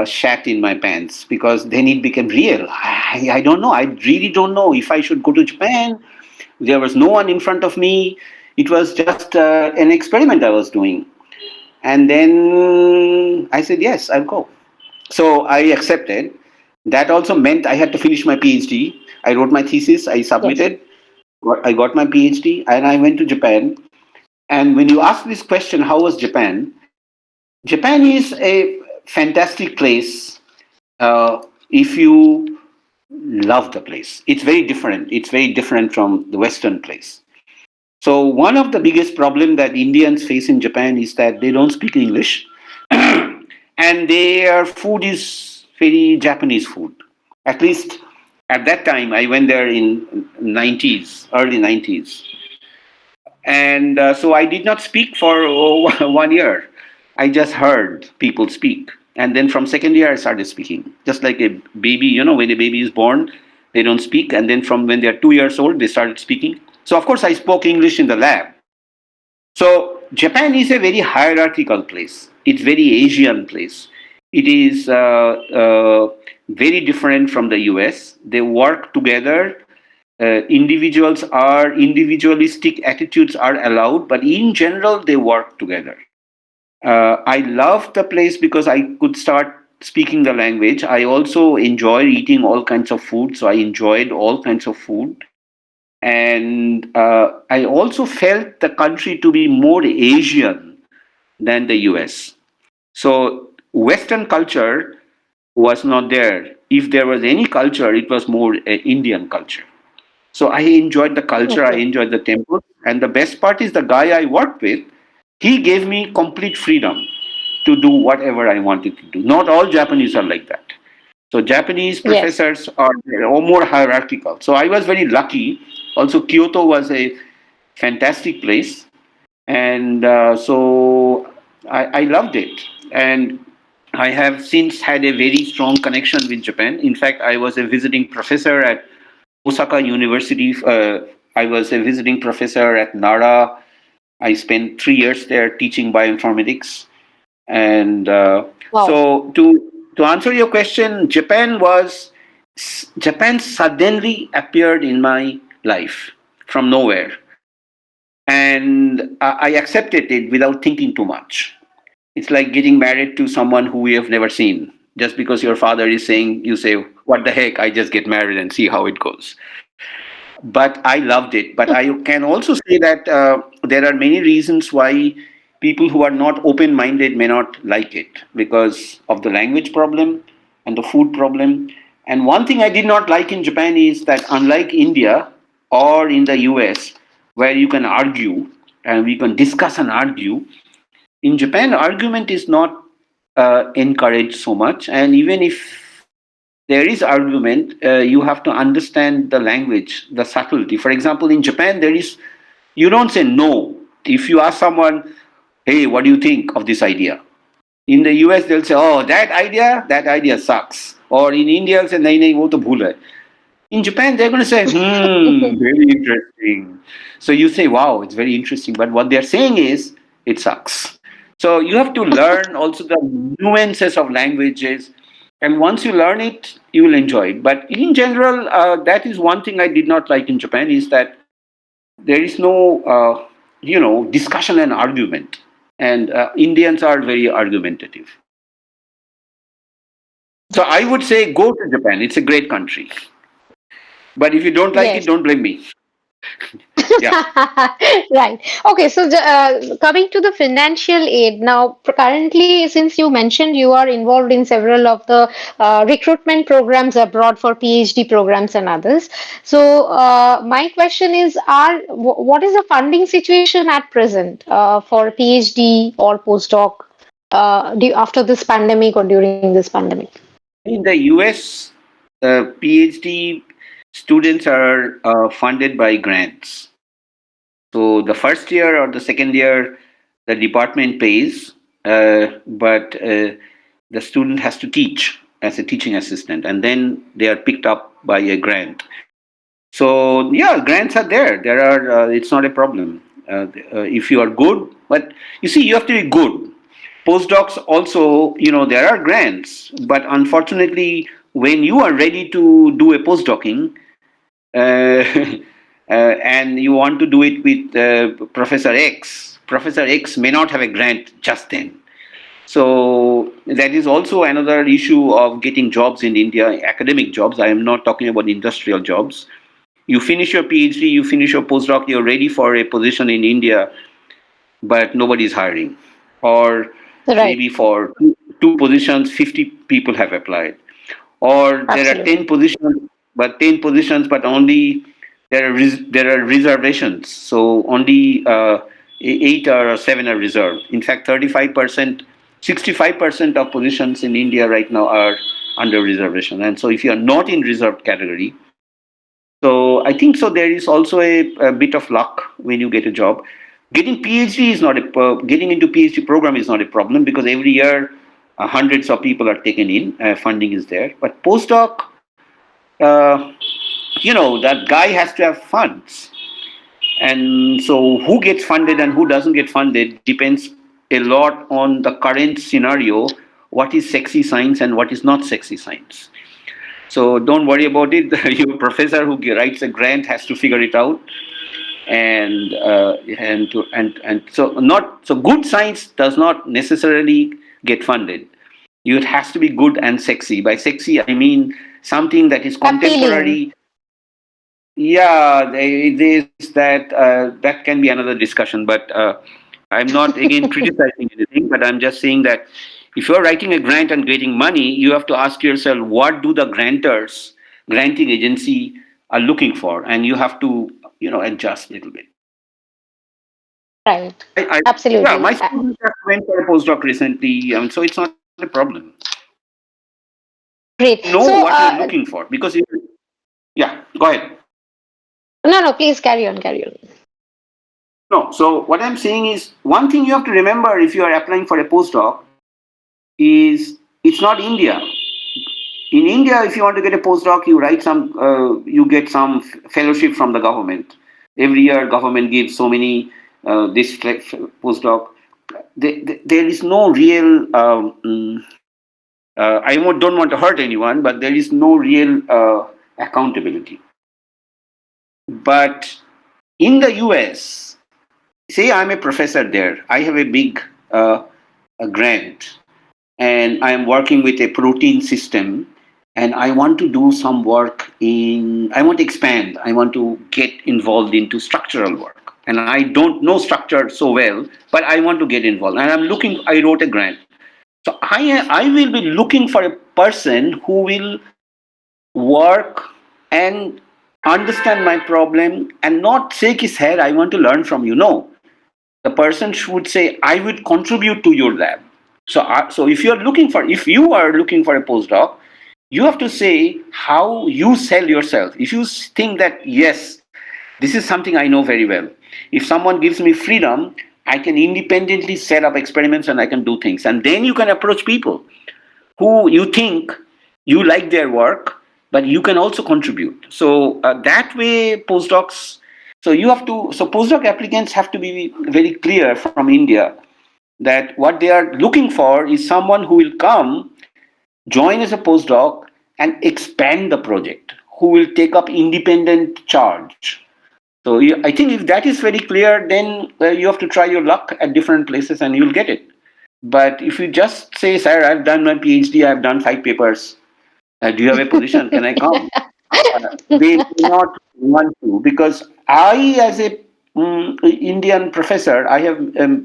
shat in my pants because then it became real. I don't know. I really don't know if I should go to Japan. There was no one in front of me. It was just an experiment I was doing. And then I said, yes, I'll go. So I accepted. That also meant I had to finish my PhD. I wrote my thesis, I Yes. submitted, I got my PhD, and I went to Japan. And when you ask this question, how was Japan? Japan is a fantastic place if you love the place. It's very different. It's very different from the Western place. So one of the biggest problem that Indians face in Japan is that they don't speak English, and their food is very Japanese food. At least at that time, I went there in 90s, early 90s. And so I did not speak for 1 year. I just heard people speak. And then from second year, I started speaking. Just like a baby, when a baby is born, they don't speak. And then from when they're 2 years old, they started speaking. So, of course, I spoke English in the lab. So, Japan is a very hierarchical place. It's very Asian place. It is very different from the US. They work together. Individuals are individualistic attitudes are allowed, but in general they work together. I loved the place because I could start speaking the language. I also enjoy eating all kinds of food, so I enjoyed all kinds of food. And I also felt the country to be more Asian than the US. So Western culture was not there. If there was any culture, it was more Indian culture. So I enjoyed the culture, I Okay. enjoyed the temple, and the best part is the guy I worked with, he gave me complete freedom to do whatever I wanted to do. Not all Japanese are like that. So Japanese Yes. professors are more hierarchical. So I was very lucky. Also, Kyoto was a fantastic place, and so I loved it. And I have since had a very strong connection with Japan. In fact, I was a visiting professor at Osaka University. I was a visiting professor at Nara. I spent 3 years there teaching bioinformatics. And Wow. so, to answer your question, Japan suddenly appeared in my life from nowhere, and I accepted it without thinking too much. It's like getting married to someone who you have never seen. Just because your father is saying, you say, "What the heck? I just get married and see how it goes." But I loved it. But I can also say that there are many reasons why people who are not open minded may not like it because of the language problem and the food problem. And one thing I did not like in Japan is that, unlike India or in the US, where you can argue and we can discuss and argue, in Japan, argument is not encouraged so much. And even if there is argument, you have to understand the language, the subtlety. For example, in Japan, you don't say no. If you ask someone, "Hey, what do you think of this idea?" In the US, they'll say, "Oh, that idea sucks." Or in India, they'll say, "Nahi, nahi, wo to bhul hai." In Japan, they're going to say, very interesting. So you say, "Wow, it's very interesting." But what they're saying is, it sucks. So you have to learn also the nuances of languages. And once you learn it, you will enjoy it. But in general, that is one thing I did not like in Japan is that there is no, discussion and argument. And Indians are very argumentative. So I would say go to Japan. It's a great country. But if you don't like it, Yes. don't blame me. Yeah. Right. Okay. So, coming to the financial aid now, currently, since you mentioned you are involved in several of the recruitment programs abroad for PhD programs and others. So, my question is, what is the funding situation at present for PhD or postdoc after this pandemic or during this pandemic? In the US, PhD students are funded by grants. So the first year or the second year, the department pays, but the student has to teach as a teaching assistant, and then they are picked up by a grant. So yeah, grants are there. There are. It's not a problem if you are good. But you see, you have to be good. Postdocs also, there are grants, but unfortunately, when you are ready to do a postdocing, uh, and you want to do it with Professor X, Professor X may not have a grant just then. So that is also another issue of getting jobs in India, academic jobs. I am not talking about industrial jobs. You finish your PhD, you finish your postdoc, you're ready for a position in India, but nobody is hiring. Or Right. maybe for two positions, 50 people have applied. Or there are Absolutely. 10 positions, but only there are reservations. So only eight or seven are reserved. In fact, 35%, 65% of positions in India right now are under reservation. And so if you are not in reserved category, So I think so. There is also a bit of luck when you get a job. Getting PhD is not getting into PhD program is not a problem because every year hundreds of people are taken in. Funding is there, but postdoc, uh, that guy has to have funds, and so who gets funded and who doesn't get funded depends a lot on the current scenario. What is sexy science and what is not sexy science? So don't worry about it. Your professor who writes a grant has to figure it out, and so not so good science does not necessarily get funded. It has to be good and sexy. By sexy, I mean something that is Appealing. contemporary. Yeah, that can be another discussion. But I'm not again criticizing anything, but I'm just saying that if you're writing a grant and getting money, you have to ask yourself what do the granting agency are looking for, and you have to adjust a little bit. Right. Yeah, Absolutely. my students have went for a postdoc recently, so it's not a problem. Great. Know So, what you're looking for because yeah, go ahead. no, no, please carry on, carry on. No, so what I'm saying is one thing you have to remember if you are applying for a postdoc is it's not India. In India, if you want to get a postdoc, you get some fellowship from the government. Every year, government gives so many postdoc. There is no real. Don't want to hurt anyone, but there is no real accountability. But in the US, say I'm a professor there, I have a big a grant, and I am working with a protein system, and I want to do some work I want to expand, I want to get involved into structural work. And I don't know structure so well, but I want to get involved. And I wrote a grant. So I will be looking for a person who will work and understand my problem and not shake his head, I want to learn from you. No, the person should say, I would contribute to your lab. So if you are looking for a postdoc, you have to say how you sell yourself. If you think that, yes, this is something I know very well. If someone gives me freedom, I can independently set up experiments and I can do things. And then you can approach people who you think you like their work, but you can also contribute. So that way, postdocs. So postdoc applicants have to be very clear from India that what they are looking for is someone who will come, join as a postdoc, and expand the project, who will take up independent charge. So I think if that is very clear, then you have to try your luck at different places and you'll get it. But if you just say, sir, I've done my PhD, I've done 5 papers, do you have a position? Can I come? They may not want to because I, as a Indian professor, I have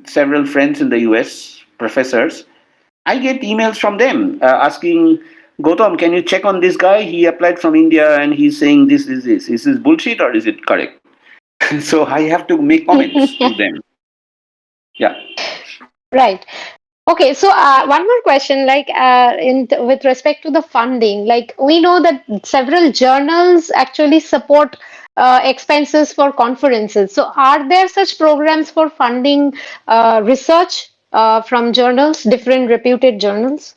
several friends in the US, professors. I get emails from them asking, Gautam, can you check on this guy? He applied from India and he's saying this, this, this. Is this bullshit or is it correct? So I have to make comments to them. Yeah. Right. Okay, so one more question, like with respect to the funding, like we know that several journals actually support expenses for conferences. So are there such programs for funding research from journals, different reputed journals?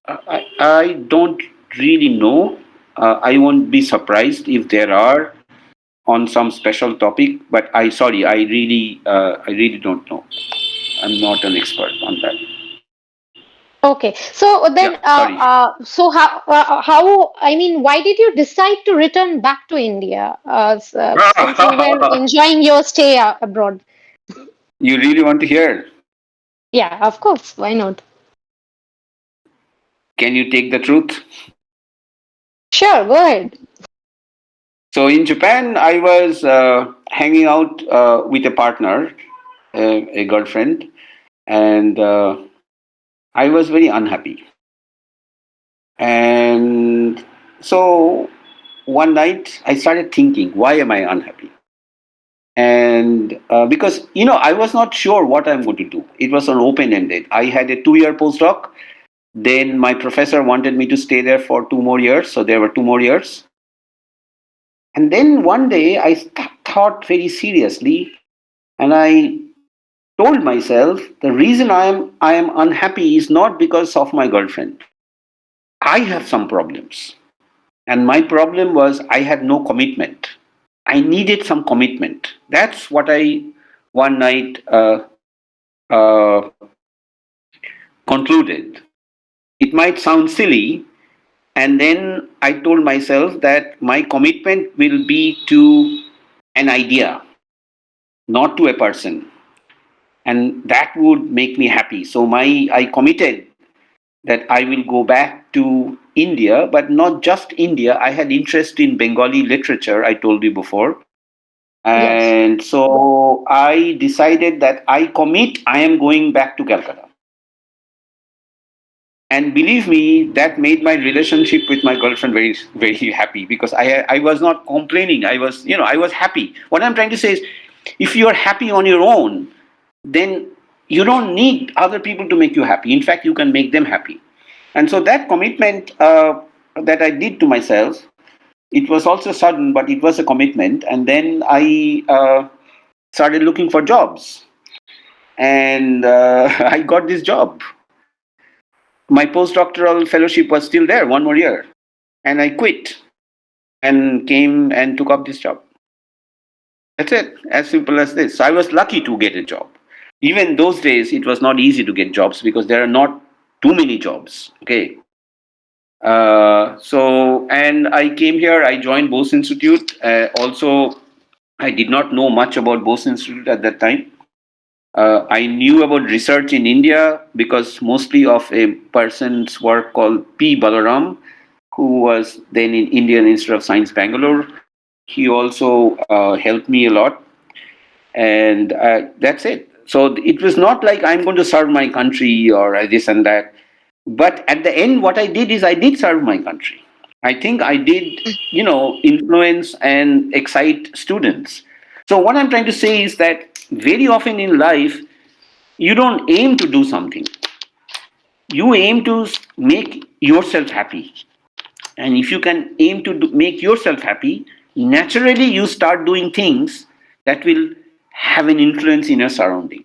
I don't really know. I won't be surprised if there are on some special topic, but I really don't know. I'm not an expert on that. Okay, so then, Yeah, sorry. so how, I mean, why did you decide to return back to India since you were enjoying your stay abroad? You really want to hear? Yeah, of course, why not? Can you take the truth? Sure, go ahead. So in Japan, I was hanging out with a partner, a girlfriend, and I was very unhappy. And so one night I started thinking, why am I unhappy? And because I was not sure what I'm going to do. It was an open-ended. I had a 2-year postdoc. Then my professor wanted me to stay there for 2 more years, so there were 2 more years. And then one day I thought very seriously, and I told myself the reason I am unhappy is not because of my girlfriend. I have some problems. And my problem was I had no commitment. I needed some commitment. That's what I one night uh, concluded. It might sound silly. And then I told myself that my commitment will be to an idea, not to a person. And that would make me happy. So I committed that I will go back to India, but not just India. I had interest in Bengali literature, I told you before. Yes. And so I decided that I am going back to Calcutta. And believe me, that made my relationship with my girlfriend very, very happy because I was not complaining. I was happy. What I'm trying to say is, if you are happy on your own, then you don't need other people to make you happy. In fact, you can make them happy. And so that commitment that I did to myself, it was also sudden, but it was a commitment. And then I started looking for jobs, and I got this job. My postdoctoral fellowship was still there, one more year, and I quit and came and took up this job. That's it, as simple as this. So I was lucky to get a job. Even those days, it was not easy to get jobs because there are not too many jobs. Okay. And I came here, I joined Bose Institute. Also, I did not know much about Bose Institute at that time. I knew about research in India because mostly of a person's work called P. Balaram, who was then in Indian Institute of Science, Bangalore. He also helped me a lot, and that's it. So it was not like I'm going to serve my country or this and that. But at the end, what I did is I did serve my country. I think I did, influence and excite students. So what I'm trying to say is that very often in life, you don't aim to do something. You aim to make yourself happy. And if you can aim to make yourself happy, naturally you start doing things that will have an influence in your surrounding.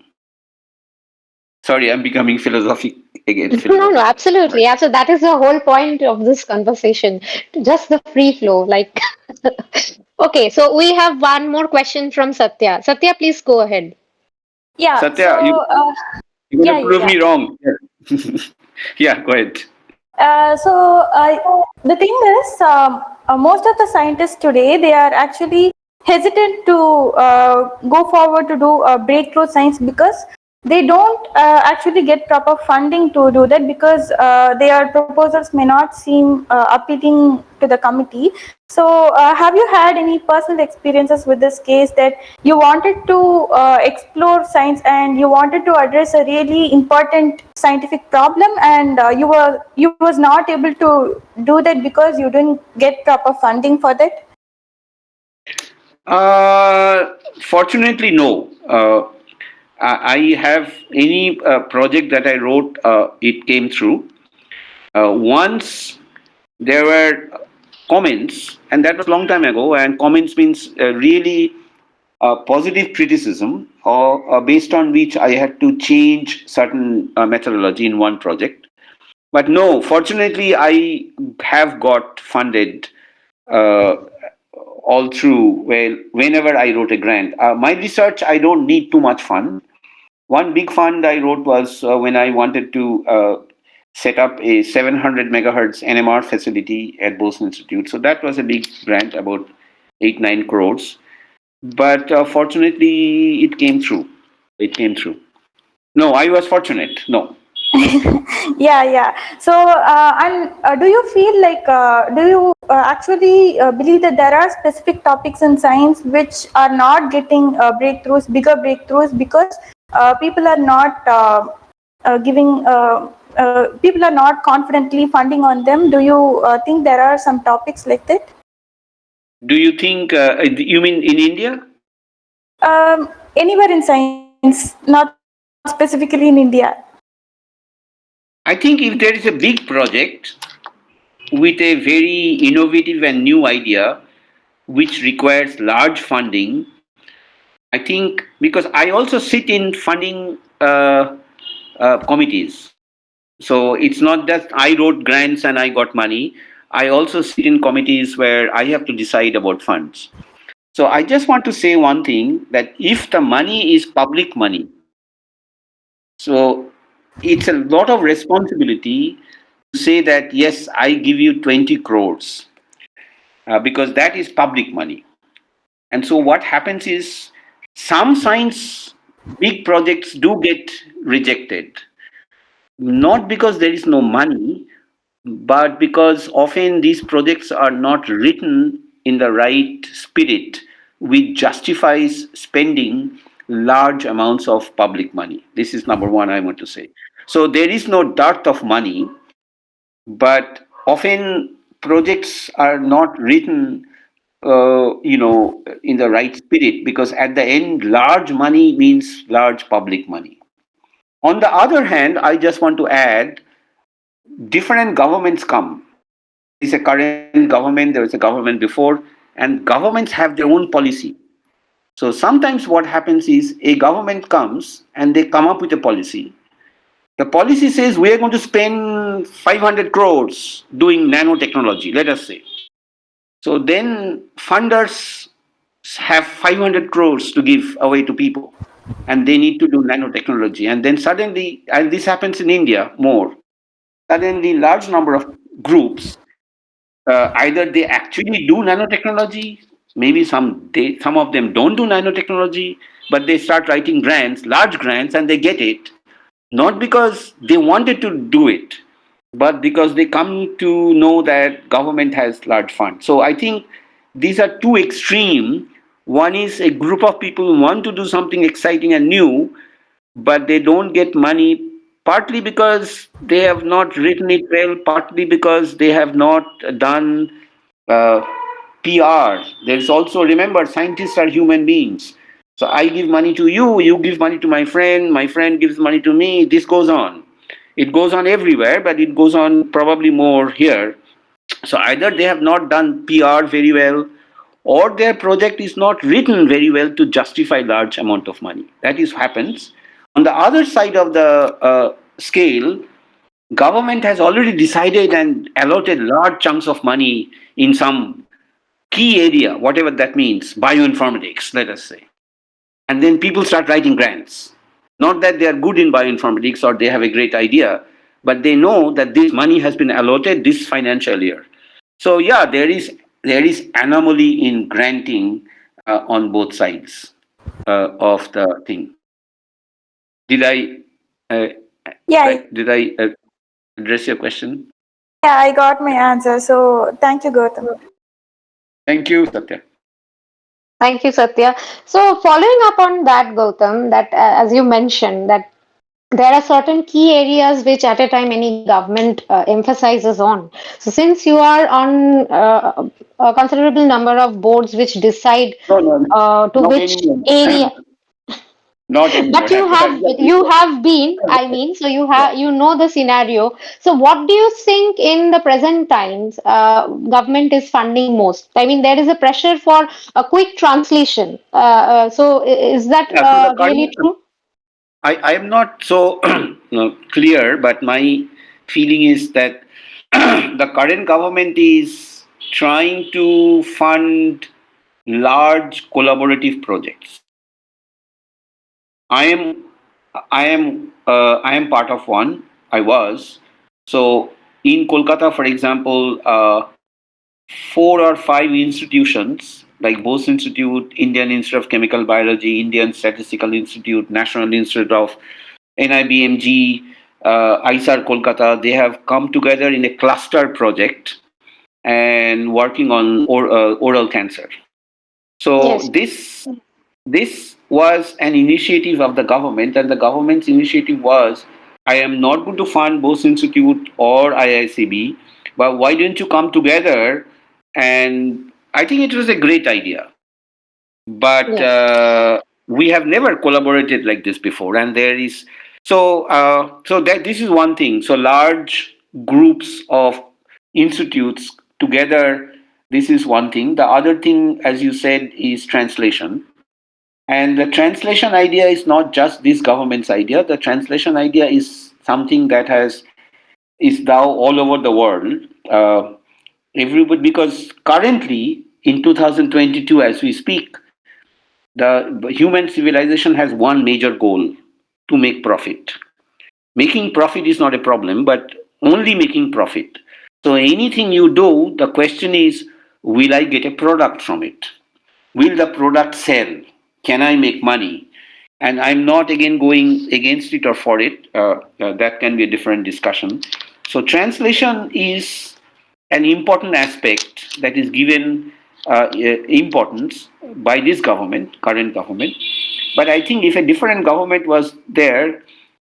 Sorry, I'm becoming philosophic again. No, no, Philosophical. absolutely. So that is the whole point of this conversation. Just the free flow. Like, okay, so we have one more question from Satya. Satya, please go ahead. Yeah. So Satya, you're going yeah, to prove yeah. me wrong. Yeah, go ahead. The thing is, most of the scientists today, they are actually hesitant to go forward to do breakthrough science because they don't actually get proper funding to do that because their proposals may not seem appealing to the committee. So, have you had any personal experiences with this case that you wanted to explore science and you wanted to address a really important scientific problem, and you was not able to do that because you didn't get proper funding for that? Fortunately, no. I have any project that I wrote, it came through. Once there were comments, and that was a long time ago, and comments means really positive criticism, or based on which I had to change certain methodology in one project. But no, fortunately, I have got funded uh, all through. Well, whenever I wrote a grant, my research I don't need too much fund. One big fund I wrote was when I wanted to set up a 700 megahertz NMR facility at Bose Institute. So that was a big grant, about 8-9 crores. But fortunately, it came through. It came through. No, I was fortunate. No. Yeah. So, and do you feel like, do you actually believe that there are specific topics in science which are not getting bigger breakthroughs, because people are not people are not confidently funding on them? Do you think there are some topics like that? Do you think, you mean in India? Anywhere in science, not specifically in India. I think if there is a big project with a very innovative and new idea, which requires large funding. I think because I also sit in funding committees. So it's not that I wrote grants and I got money. I also sit in committees where I have to decide about funds. So I just want to say one thing, that if the money is public money, so it's a lot of responsibility to say that yes, I give you 20 crores because that is public money. And so what happens is some science big projects do get rejected, not because there is no money, but because often these projects are not written in the right spirit, which justifies spending large amounts of public money. This is number one I want to say. So there is no dearth of money, but often projects are not written in the right spirit, because at the end large money means large public money. On the other hand, I just want to add, different governments come. There is a current government, there was a government before, and governments have their own policy. So sometimes what happens is a government comes and they come up with a policy. The policy says we are going to spend 500 crores doing nanotechnology, let us say. So then funders have 500 crores to give away to people, and they need to do nanotechnology. And then suddenly, and this happens in India more, suddenly large number of groups, either they actually do nanotechnology, maybe some of them don't do nanotechnology, but they start writing grants, large grants, and they get it, not because they wanted to do it, but because they come to know that government has large funds. So I think these are two extreme. One is a group of people who want to do something exciting and new, but they don't get money, partly because they have not written it well, partly because they have not done uh, PR. There's also, remember, scientists are human beings. So I give money to you, you give money to my friend gives money to me, this goes on. It goes on everywhere, but it goes on probably more here. So either they have not done PR very well, or their project is not written very well to justify large amount of money. That is happens. On the other side of the scale, government has already decided and allotted large chunks of money in some key area, whatever that means, bioinformatics, let us say. And then people start writing grants. Not that they are good in bioinformatics or they have a great idea, but they know that this money has been allotted this financial year. So yeah, there is anomaly in granting on both sides of the thing. Did I uh, Yeah, did I address your question? yeah, I got my answer. So thank you, Gautam. Thank you, Satya. Thank you, Satya. So, following up on that, Gautam, that as you mentioned, that there are certain key areas which at a time any government emphasizes on. So, since you are on a considerable number of boards which decide No, no, to not which anymore. area, Not but anymore. you But have you have been, I mean, so yeah. you know the scenario. So what do you think in the present times government is funding most? I mean, there is a pressure for a quick translation. So is that Yeah, so the really current, true? I am not so clear, but my feeling is that the current government is trying to fund large collaborative projects. I am, I am part of one. I was. So in Kolkata, for example, four or five institutions like Bose Institute, Indian Institute of Chemical Biology, Indian Statistical Institute, National Institute of NIBMG, ISAR Kolkata, they have come together in a cluster project and working on oral cancer. So Yes. this was an initiative of the government, and the government's initiative was, I am not going to fund Bose Institute or IICB, but why don't you come together? And I think it was a great idea. But Yes. we have never collaborated like this before, and there is so that this is one thing. So large groups of institutes together This is one thing. The other thing, as you said, is translation. And the translation idea is not just this government's idea. The translation idea is something that is now all over the world. Everybody, because currently in 2022, as we speak, the human civilization has one major goal: to make profit. Making profit is not a problem, but only making profit. So anything you do, the question is, will I get a product from it? Will the product sell? Can I make money? And I'm not again going against it or for it. That can be a different discussion. So translation is an important aspect that is given importance by this government, current government. But I think if a different government was there,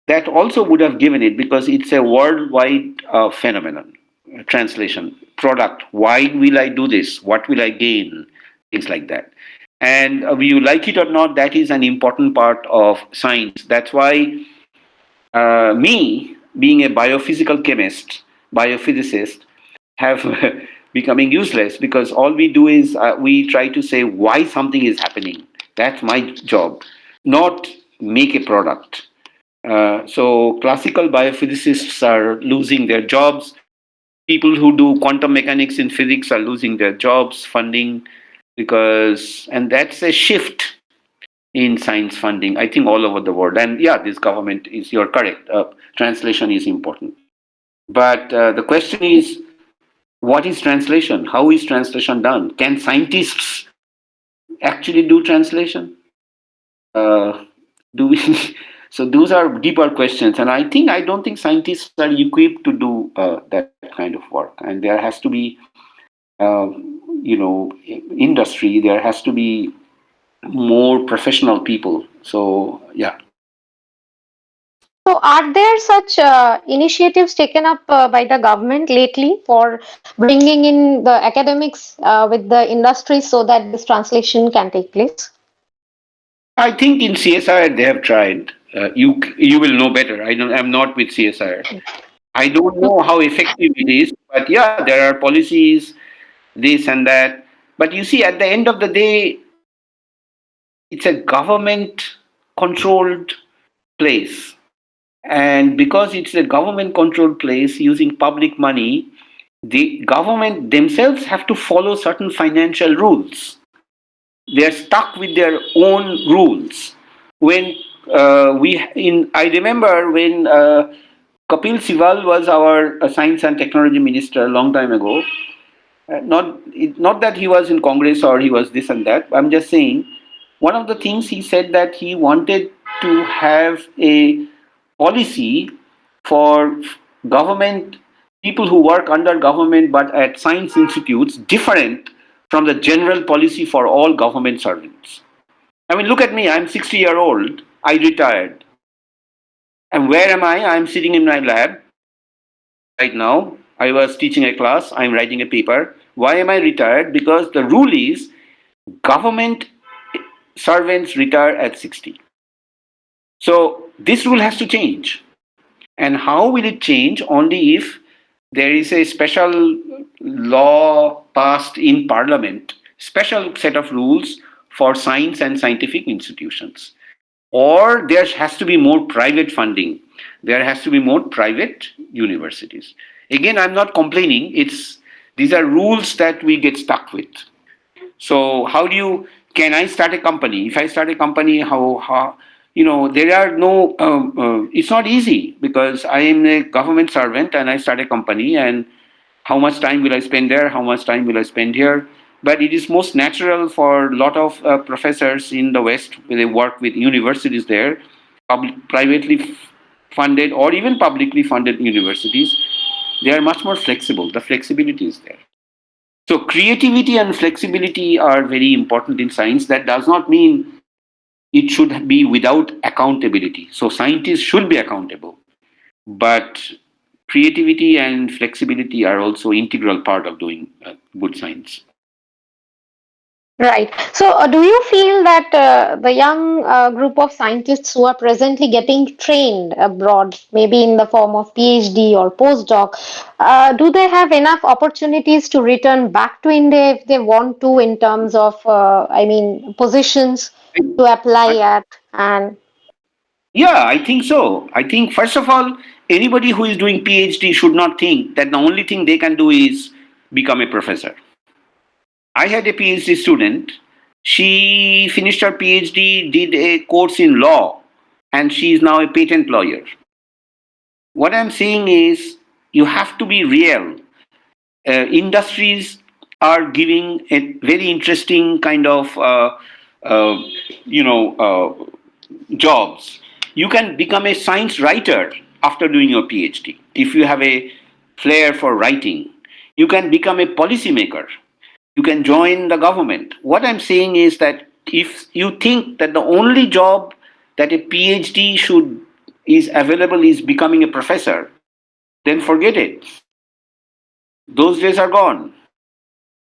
that also would have given it, because it's a worldwide phenomenon. Translation, product. Why will I do this? What will I gain? Things like that. And whether you like it or not, that is an important part of science. That's why me, being a biophysical chemist, biophysicist, have becoming useless, because all we do is we try to say why something is happening. That's my job, not make a product. So classical biophysicists are losing their jobs. People who do quantum mechanics in physics are losing their jobs, funding, because, and that's a shift in science funding, I think, all over the world. And yeah, this government is, you're correct, translation is important. But the question is, what is translation? How is translation done? Can scientists actually do translation? Do we? So those are deeper questions, and I don't think scientists are equipped to do that kind of work. And there has to be, uh, industry. There has to be more professional people. So yeah. So, are there such initiatives taken up by the government lately for bringing in the academics with the industry so that this translation can take place? I think in CSIR they have tried. You will know better. I'm not with CSIR. I don't know how effective it is, but yeah, there are policies, this and that. But you see, at the end of the day, it's a government controlled place. And because it's a government controlled place using public money, the government themselves have to follow certain financial rules. They're stuck with their own rules. When I remember when Kapil Sibal was our science and technology minister a long time ago. Not that he was in Congress or he was this and that. I'm just saying, one of the things he said that he wanted to have a policy for government people who work under government but at science institutes different from the general policy for all government servants. I mean, look at me. I'm 60-year-old. I retired. And where am I? I'm sitting in my lab right now. I was teaching a class. I'm writing a paper. Why am I retired? Because the rule is government servants retire at 60. So this rule has to change. And how will it change? Only if there is a special law passed in parliament, special set of rules for science and scientific institutions. Or there has to be more private funding. There has to be more private universities. Again, I'm not complaining. These are rules that we get stuck with. So can I start a company? If I start a company, there are no, it's not easy, because I am a government servant and I start a company, and how much time will I spend there? How much time will I spend here? But it is most natural for a lot of professors in the West, when they work with universities there, privately funded or even publicly funded universities, they are much more flexible. The flexibility is there. So creativity and flexibility are very important in science. That does not mean it should be without accountability. So scientists should be accountable, but creativity and flexibility are also integral part of doing good science. Right. So, do you feel that the young group of scientists who are presently getting trained abroad, maybe in the form of PhD or postdoc, do they have enough opportunities to return back to India if they want to, in terms of, I mean, positions to apply I, at? And yeah, I think so. I think first of all, anybody who is doing PhD should not think that the only thing they can do is become a professor. I had a PhD student. She finished her PhD, did a course in law, and she is now a patent lawyer. What I'm saying is, you have to be real. Industries are giving a very interesting kind of, uh, you know, jobs. You can become a science writer after doing your PhD if you have a flair for writing. You can become a policymaker. You can join the government. What I'm saying is that if you think that the only job that a PhD should is available is becoming a professor, then forget it. Those days are gone.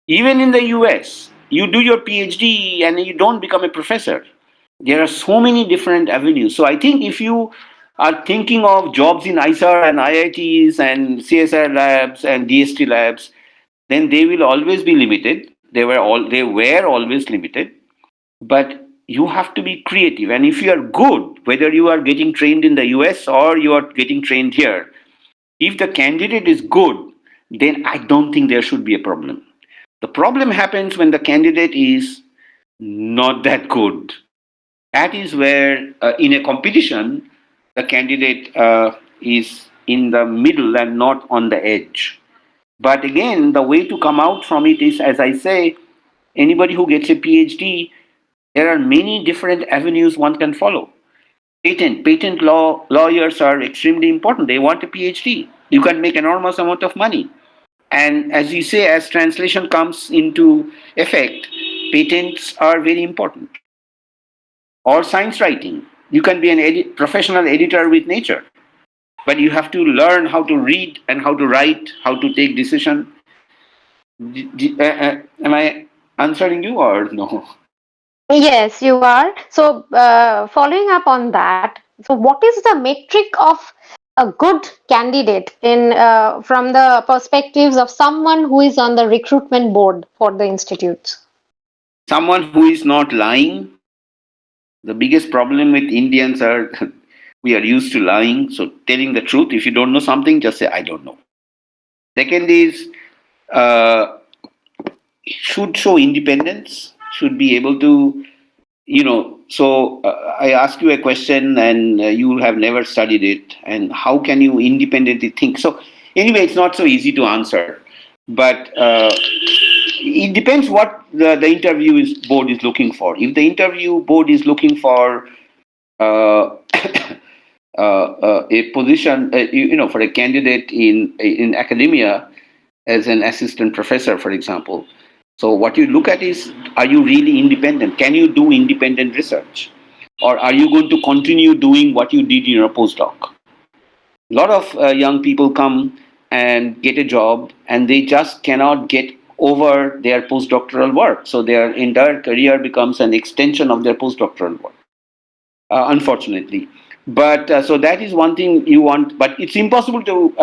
Even in the US, you do your PhD and you don't become a professor. There are so many different avenues. So I think if you are thinking of jobs in ISAR and IITs and CSR labs and DST labs, then they will always be limited. They were always limited. But you have to be creative. And if you are good, whether you are getting trained in the US or you are getting trained here, if the candidate is good, then I don't think there should be a problem. The problem happens when the candidate is not that good. That is where, in a competition, the candidate is in the middle and not on the edge. But again, the way to come out from it is, as I say, anybody who gets a PhD, there are many different avenues one can follow. Patent law lawyers are extremely important. They want a PhD. You can make enormous amount of money. And as you say, as translation comes into effect, patents are very important. Or science writing. You can be an professional editor with nature, but you have to learn how to read and how to write, how to take decision. Am I answering you or no? yes, you are. So, following up on that, so what is the metric of a good candidate in from the perspectives of someone who is on the recruitment board for the institutes? Someone who is not lying. The biggest problem with Indians are we are used to lying. So telling the truth. If you don't know something, just say I don't know. Second is uh, should show independence. Should be able to, so I ask you a question and you have never studied it, and how can you independently think? So anyway, it's not so easy to answer, but it depends what the interview board is looking for. If the interview board is looking for uh, a position, for a candidate in academia as an assistant professor, for example. So what you look at is, are you really independent? Can you do independent research? Or are you going to continue doing what you did in your postdoc? A lot of young people come and get a job and they just cannot get over their postdoctoral work. So their entire career becomes an extension of their postdoctoral work, unfortunately. But so that is one thing you want, but it's impossible to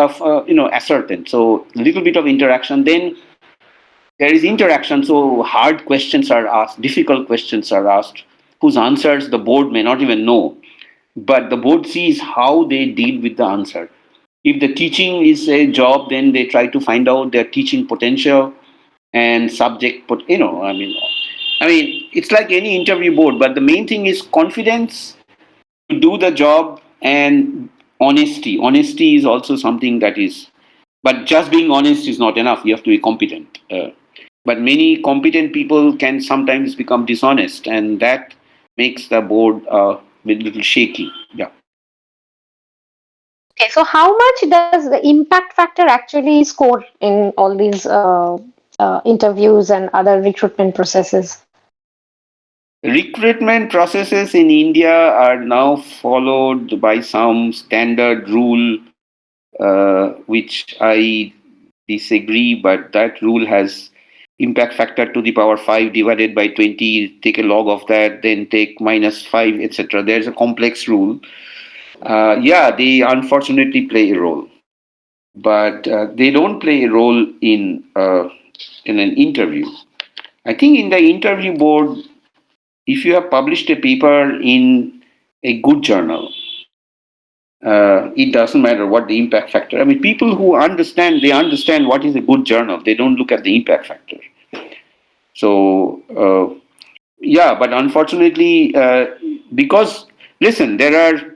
ascertain. So a little bit of interaction, then there is interaction. So hard questions are asked, difficult questions are asked, whose answers the board may not even know, but the board sees how they deal with the answer. If the teaching is a job, then they try to find out their teaching potential and subject. I mean, it's like any interview board, but the main thing is confidence to do the job and honesty. Honesty is also something that is, but just being honest is not enough. You have to be competent. But many competent people can sometimes become dishonest, and that makes the board a little shaky. Yeah. Okay, so how much does the impact factor actually score in all these interviews and other recruitment processes? Recruitment processes in India are now followed by some standard rule, which I disagree, but that rule has impact factor to the power 5 divided by 20, take a log of that, then take minus 5, etc. There's a complex rule. Yeah, they unfortunately play a role, but they don't play a role in an interview. I think in the interview board, if you have published a paper in a good journal, it doesn't matter what the impact factor. I mean, people who understand, they understand what is a good journal. They don't look at the impact factor. So, yeah, but unfortunately, because, listen, there are,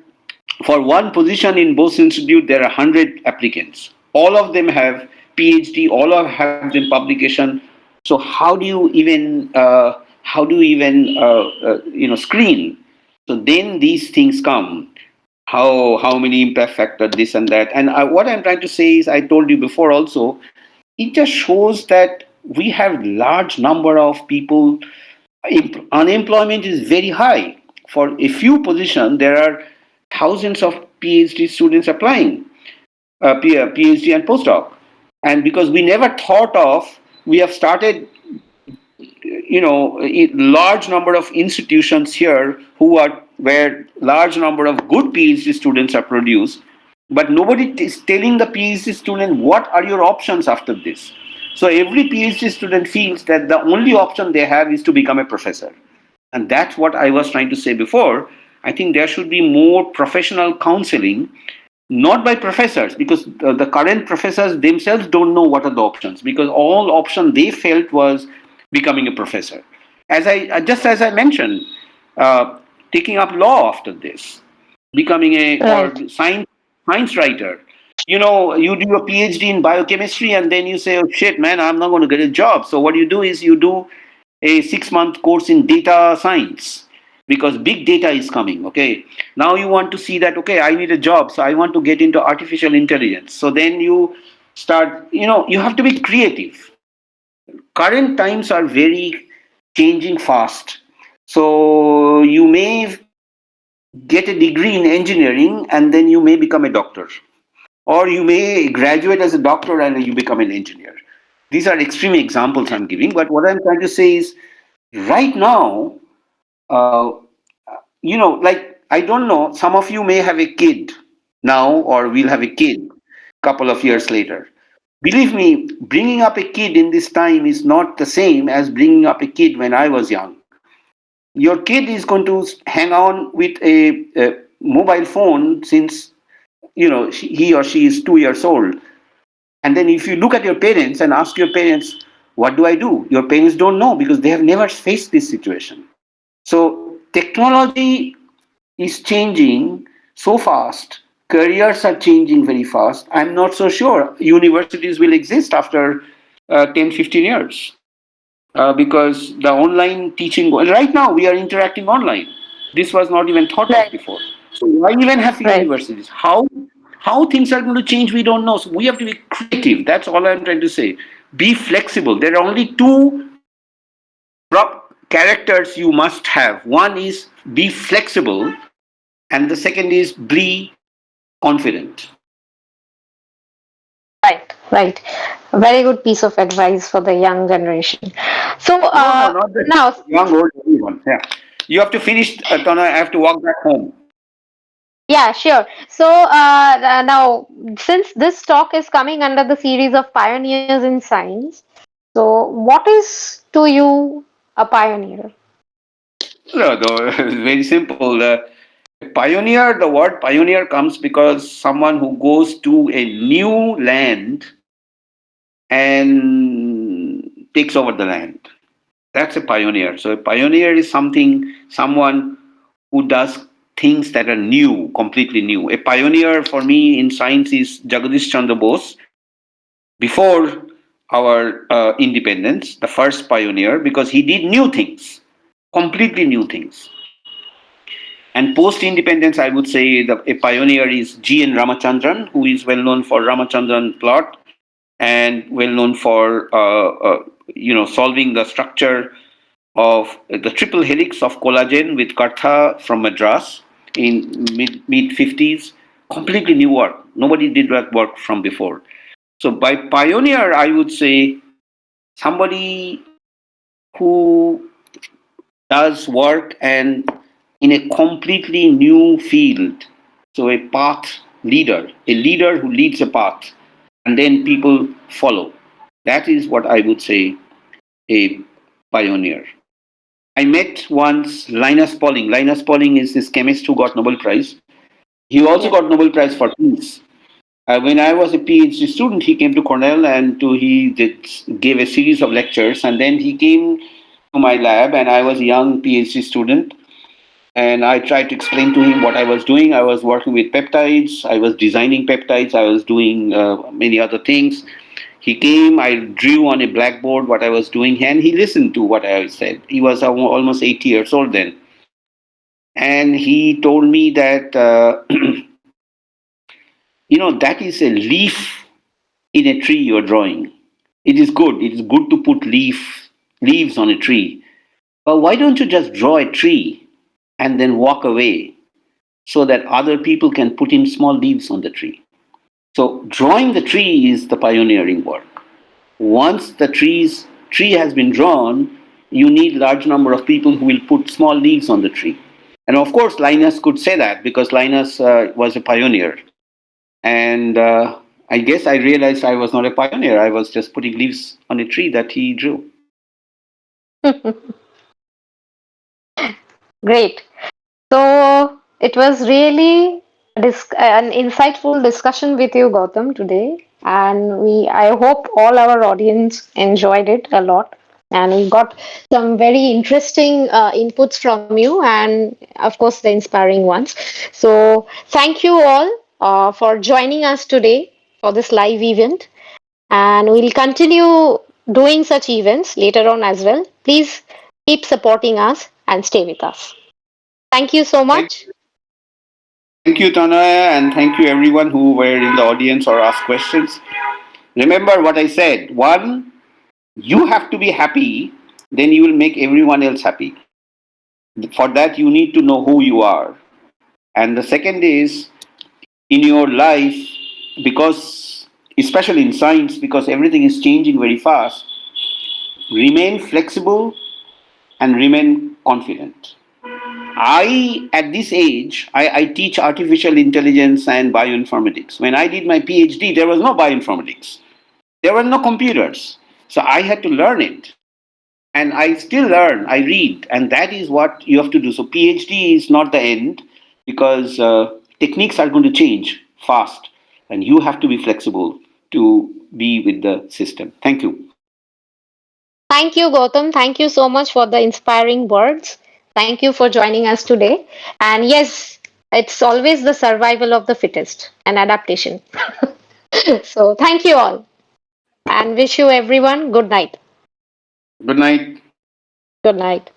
for one position in Bose Institute, there are 100 applicants. All of them have PhD, all of have them publication. So how do you even screen? So then these things come. How many impact factor, this and that. And what I'm trying to say is, I told you before also, it just shows that we have large number of people. Unemployment is very high. For a few positions, there are thousands of PhD students applying, PhD and postdoc. And because we never thought of, we have started, a large number of institutions here where large number of good PhD students are produced, but nobody is telling the PhD student what are your options after this. So every PhD student feels that the only option they have is to become a professor. And that's what I was trying to say before. I think there should be more professional counseling, not by professors, because the current professors themselves don't know what are the options, because all option they felt was becoming a professor. As I mentioned, taking up law after this, becoming Right. or science writer. You do a PhD in biochemistry and then you say, oh shit, man, I'm not going to get a job. So what you do is you do a 6-month course in data science, because big data is coming. Okay, now you want to see that, okay, I need a job, so I want to get into artificial intelligence. So then you start, you have to be creative. Current times are very changing fast. So you may get a degree in engineering and then you may become a doctor, or you may graduate as a doctor and you become an engineer. These are extreme examples I'm giving, but what I'm trying to say is, right now, uh, like, I don't know, some of you may have a kid now or will have a kid couple of years later. Believe me, bringing up a kid in this time is not the same as bringing up a kid when I was young. Your kid is going to hang on with a mobile phone since, he or she is 2 years old. And then if you look at your parents and ask your parents, what do I do? Your parents don't know, because they have never faced this situation. So technology is changing so fast. Careers are changing very fast. I'm not so sure universities will exist after 10, 15 years, because the online teaching, right now we are interacting online. This was not even thought of Right. before. So why even have Right. universities? How things are going to change, we don't know. So we have to be creative. That's all I'm trying to say. Be flexible. There are only two characters you must have. One is be flexible, and the second is be confident. Right. Right. A very good piece of advice for the young generation. So No, not the now, young, old, everyone. Yeah. You have to finish, Tana. I have to walk back home. yeah, sure. So now, since this talk is coming under the series of pioneers in science, so what is to you a pioneer? No, it's very simple. Pioneer, the word pioneer comes because someone who goes to a new land and takes over the land. That's a pioneer. So a pioneer is someone who does things that are new, completely new. A pioneer for me in science is Jagadish Chandra Bose, before our independence, the first pioneer, because he did new things, completely new things. And post independence, I would say a pioneer is G. N. Ramachandran, who is well known for Ramachandran plot and well known for solving the structure of the triple helix of collagen with Kartha from Madras in mid 50s. Completely new work. Nobody did that work from before. So by pioneer, I would say somebody who does work and in a completely new field. So a path leader, a leader who leads a path, and then people follow. That is what I would say a pioneer. I met once Linus Pauling. Linus Pauling is this chemist who got Nobel Prize. He also Yes. got Nobel Prize for peace. When I was a PhD student, he came to Cornell and gave a series of lectures. And then he came to my lab, and I was a young PhD student. And I tried to explain to him what I was doing. I was working with peptides. I was designing peptides. I was doing many other things. He came. I drew on a blackboard what I was doing, and he listened to what I said. He was almost 80 years old then, and he told me that that is a leaf in a tree you're drawing. It is good. It is good to put leaves on a tree. But why don't you just draw a tree and then walk away so that other people can put in small leaves on the tree? So drawing the tree is the pioneering work. Once the tree has been drawn, you need large number of people who will put small leaves on the tree. And of course, Linus could say that because Linus was a pioneer. And I guess I realized I was not a pioneer. I was just putting leaves on a tree that he drew. Great. So it was really an insightful discussion with you, Gautam, today, and I hope all our audience enjoyed it a lot, and we got some very interesting inputs from you, and of course the inspiring ones. So thank you all for joining us today for this live event, and we'll continue doing such events later on as well. Please keep supporting us and stay with us. Thank you so Thank, much. thank you, Tanaya, and thank you everyone who were in the audience or asked questions. Remember what I said. One, you have to be happy, then you will make everyone else happy. For that, you need to know who you are. And the second is in your life, because, especially in science, because everything is changing very fast, remain flexible and remain confident. At this age, I teach artificial intelligence and bioinformatics. When I did my PhD, there was no bioinformatics. There were no computers. So I had to learn it. And I still learn, I read, and that is what you have to do. So PhD is not the end because techniques are going to change fast, and you have to be flexible to be with the system. Thank you. Thank you, Gautam. Thank you so much for the inspiring words. Thank you for joining us today. And yes, it's always the survival of the fittest and adaptation. So thank you all and wish you everyone good night. Good night. Good night.